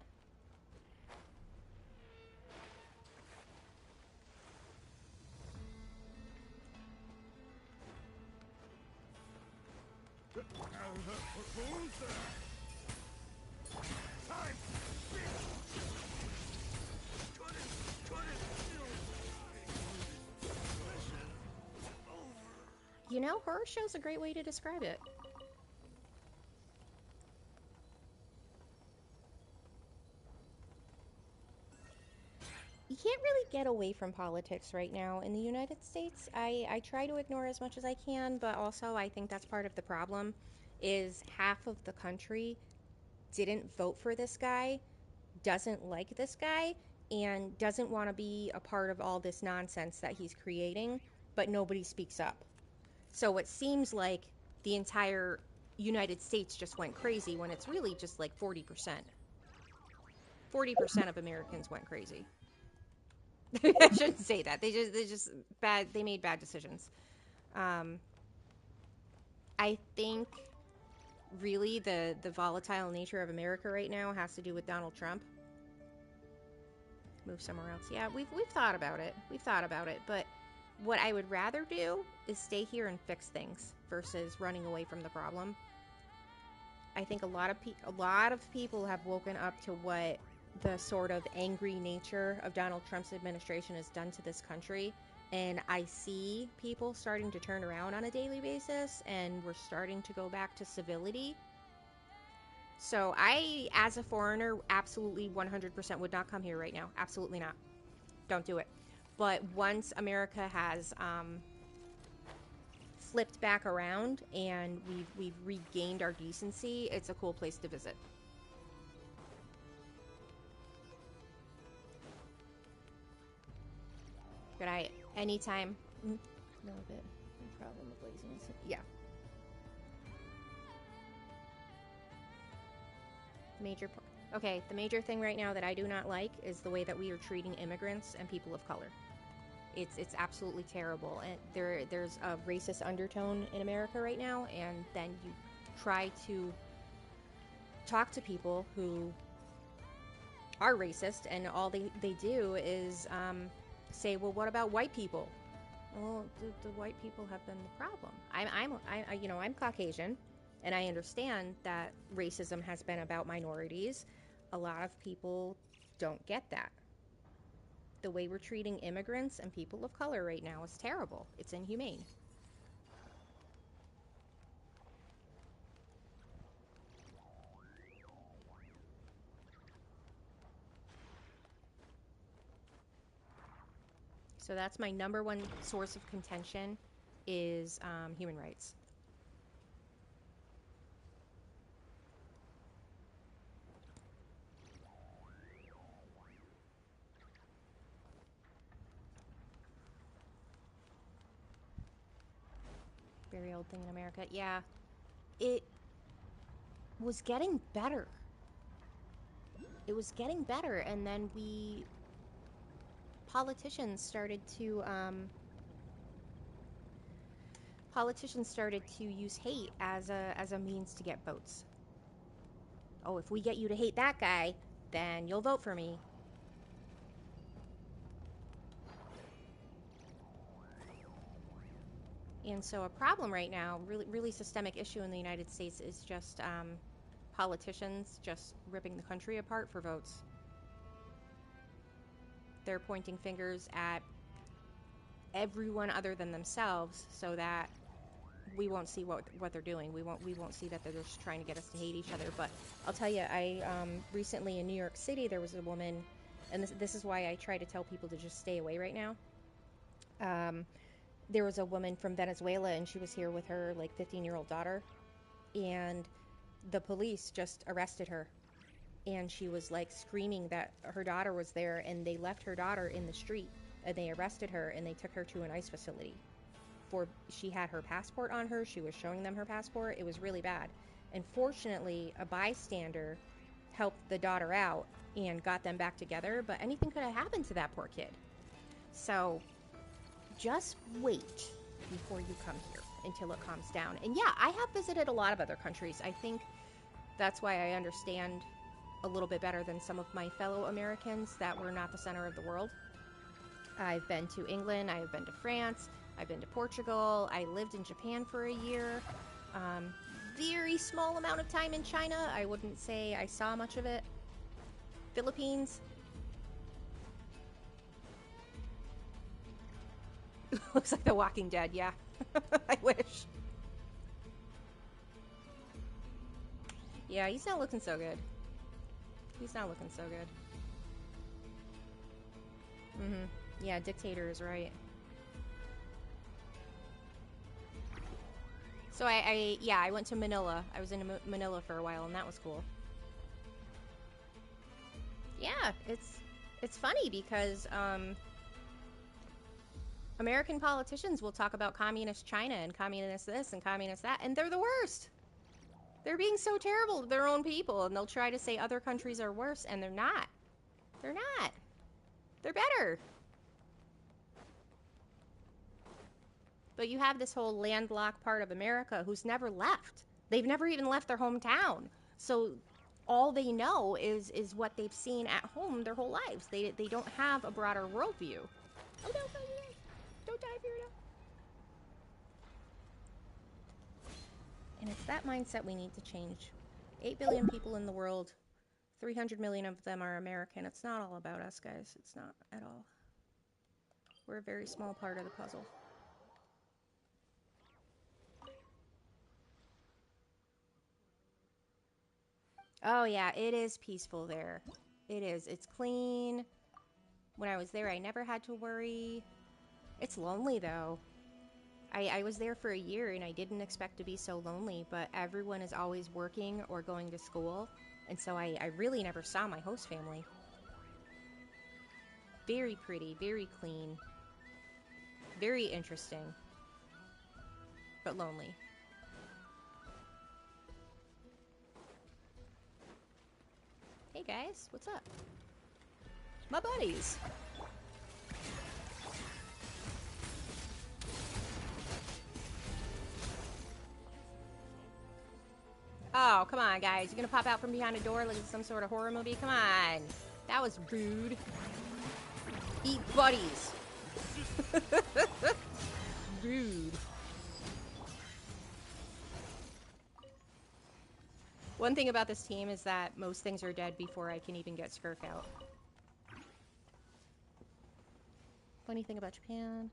You know, horror show's a great way to describe it. You can't really get away from politics right now in the United States. I try to ignore as much as I can, but also I think that's part of the problem is half of the country didn't vote for this guy, doesn't like this guy, and doesn't want to be a part of all this nonsense that he's creating, but nobody speaks up. So it seems like the entire United States just went crazy when it's really just like 40%. 40% of Americans went crazy. I shouldn't say that. They made bad decisions. I think really the volatile nature of America right now has to do with Donald Trump. Move somewhere else. Yeah, we've thought about it. We've thought about it, but what I would rather do is stay here and fix things versus running away from the problem. I think a lot of people have woken up to what the sort of angry nature of Donald Trump's administration has done to this country, and I see people starting to turn around on a daily basis, and we're starting to go back to civility. So I, as a foreigner, absolutely 100% would not come here right now. Absolutely not. Don't do it. But once America has flipped back around and we've regained our decency, it's a cool place to visit. Could I anytime? No, bit. No problem with laziness. Yeah. Okay, the major thing right now that I do not like is the way that we are treating immigrants and people of color. It's absolutely terrible, and there's a racist undertone in America right now, and then you try to talk to people who are racist, and all they do is say, well, what about white people? Well, the white people have been the problem. I'm Caucasian, and I understand that racism has been about minorities. A lot of people don't get that. The way we're treating immigrants and people of color right now is terrible. It's inhumane. So that's my number one source of contention is human rights. Very old thing in America. Yeah, it was getting better. It was getting better, and then politicians started to use hate as a means to get votes. Oh, if we get you to hate that guy, then you'll vote for me. And so a problem right now, really systemic issue in the United States is just politicians just ripping the country apart for votes. They're pointing fingers at everyone other than themselves so that we won't see what they're doing. We won't see that they're just trying to get us to hate each other. But I'll tell you, I recently in New York City, there was a woman, and this is why I try to tell people to just stay away right now. There was a woman from Venezuela, and she was here with her like 15-year-old daughter, and the police just arrested her. And she was like screaming that her daughter was there, and they left her daughter in the street, and they arrested her and they took her to an ICE facility. She had her passport on her. She was showing them her passport. It was really bad. And fortunately, a bystander helped the daughter out and got them back together, but anything could have happened to that poor kid. So just wait before you come here until it calms down. And yeah, I have visited a lot of other countries. I think that's why I understand a little bit better than some of my fellow Americans that were not the center of the world. I've been to England, I've been to France, I've been to Portugal, I lived in Japan for a year. Very small amount of time in China. I wouldn't say I saw much of it. Philippines. Looks like The Walking Dead, yeah. I wish. Yeah, he's not looking so good. He's not looking so good. Yeah, dictator is right. So I went to Manila. I was in Manila for a while, and that was cool. Yeah, it's funny because American politicians will talk about communist China and communist this and communist that, and they're the worst. They're being so terrible to their own people, and they'll try to say other countries are worse, and they're not. They're not. They're better. But you have this whole landlocked part of America who's never left. They've never even left their hometown. So all they know is what they've seen at home their whole lives. They don't have a broader worldview. Oh no, don't die if you're not. And it's that mindset we need to change. 8 billion people in the world. 300 million of them are American. It's not all about us, guys. It's not at all. We're a very small part of the puzzle. Oh yeah, it is peaceful there. It is. It's clean. When I was there, I never had to worry. It's lonely though. I was there for a year and I didn't expect to be so lonely, but everyone is always working or going to school, and so I really never saw my host family. Very pretty, very clean, very interesting, but lonely. Hey guys, what's up? My buddies. Oh, come on, guys. You're gonna pop out from behind a door like it's some sort of horror movie? Come on. That was rude. Eat buddies. Rude. One thing about this team is that most things are dead before I can even get Skirk out. Funny thing about Japan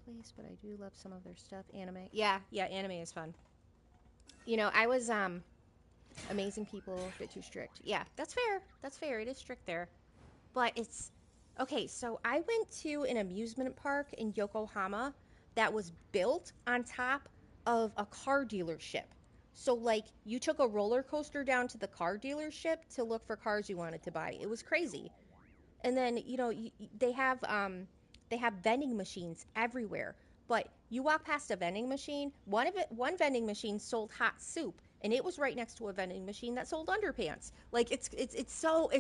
place, but I do love some of their stuff. Anime. Yeah, anime is fun. You know, I was, amazing people, a bit too strict. Yeah, that's fair. That's fair. It is strict there. But it's... Okay, so I went to an amusement park in Yokohama that was built on top of a car dealership. So, like, you took a roller coaster down to the car dealership to look for cars you wanted to buy. It was crazy. And then, you know, they have vending machines everywhere. But you walk past a vending machine, one vending machine sold hot soup, and it was right next to a vending machine that sold underpants. Like, it's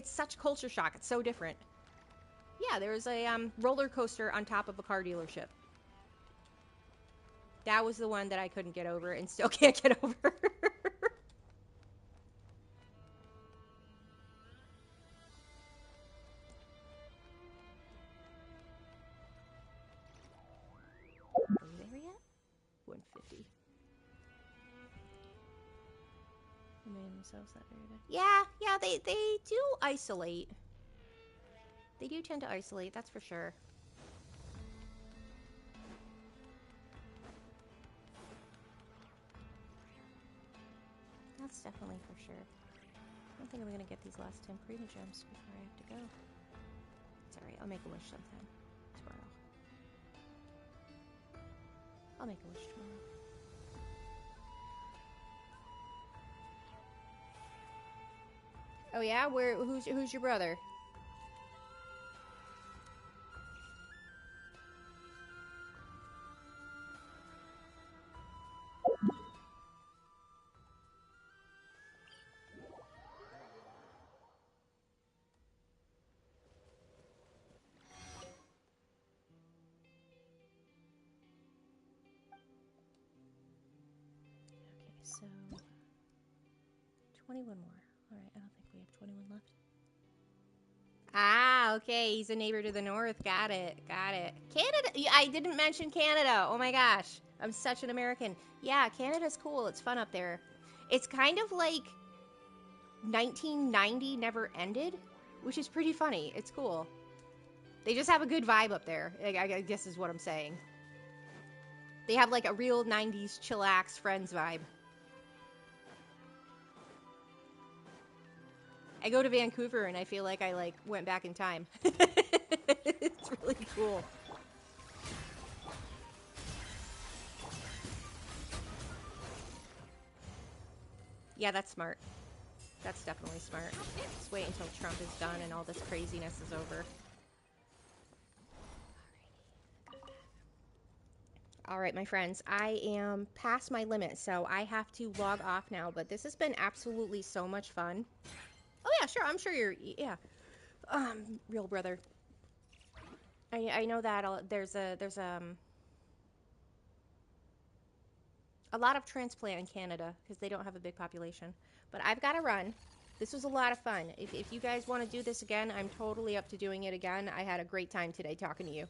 such culture shock. It's so different. Yeah, there was a roller coaster on top of a car dealership. That was the one that I couldn't get over and still can't get over. Are we there yet? 150. They made themselves that very bad. Yeah, they do isolate. They do tend to isolate, that's for sure. That's definitely for sure. I don't think I'm gonna get these last 10 Prima gems before I have to go. It's alright, I'll make a wish sometime. Tomorrow. I'll make a wish tomorrow. Oh yeah? Who's your brother? Okay, so 21 more. All right, I don't think we have 21 left. Ah, okay, he's a neighbor to the north. Got it, got it. Canada, I didn't mention Canada. Oh my gosh, I'm such an American. Yeah, Canada's cool. It's fun up there. It's kind of like 1990 never ended, which is pretty funny. It's cool. They just have a good vibe up there, I guess is what I'm saying. They have like a real 90s chillax Friends vibe. I go to Vancouver and I feel like I like went back in time. It's really cool. Yeah, that's smart. That's definitely smart. Just wait until Trump is done and all this craziness is over. All right, my friends, I am past my limit, so I have to log off now, but this has been absolutely so much fun. Oh yeah, sure, I'm sure you're, yeah. Real brother. I know that there's a lot of transplant in Canada because they don't have a big population. But I've got to run. This was a lot of fun. If you guys want to do this again, I'm totally up to doing it again. I had a great time today talking to you.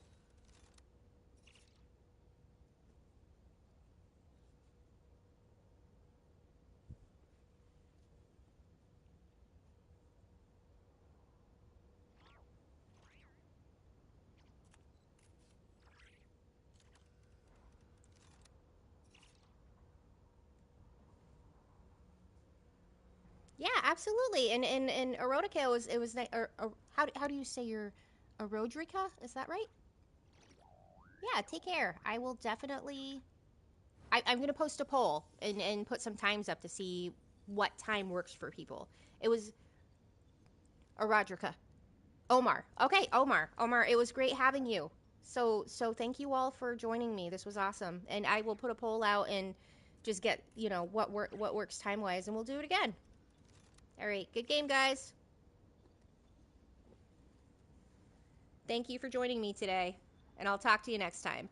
Yeah, absolutely. And erotica it was how do you say your erodrica? Is that right? Yeah, take care. I will definitely I'm gonna post a poll and put some times up to see what time works for people. It was erodrica. Omar. Okay, Omar. Omar, it was great having you. So thank you all for joining me. This was awesome. And I will put a poll out and just get, what works time-wise and we'll do it again. All right, good game, guys. Thank you for joining me today, and I'll talk to you next time.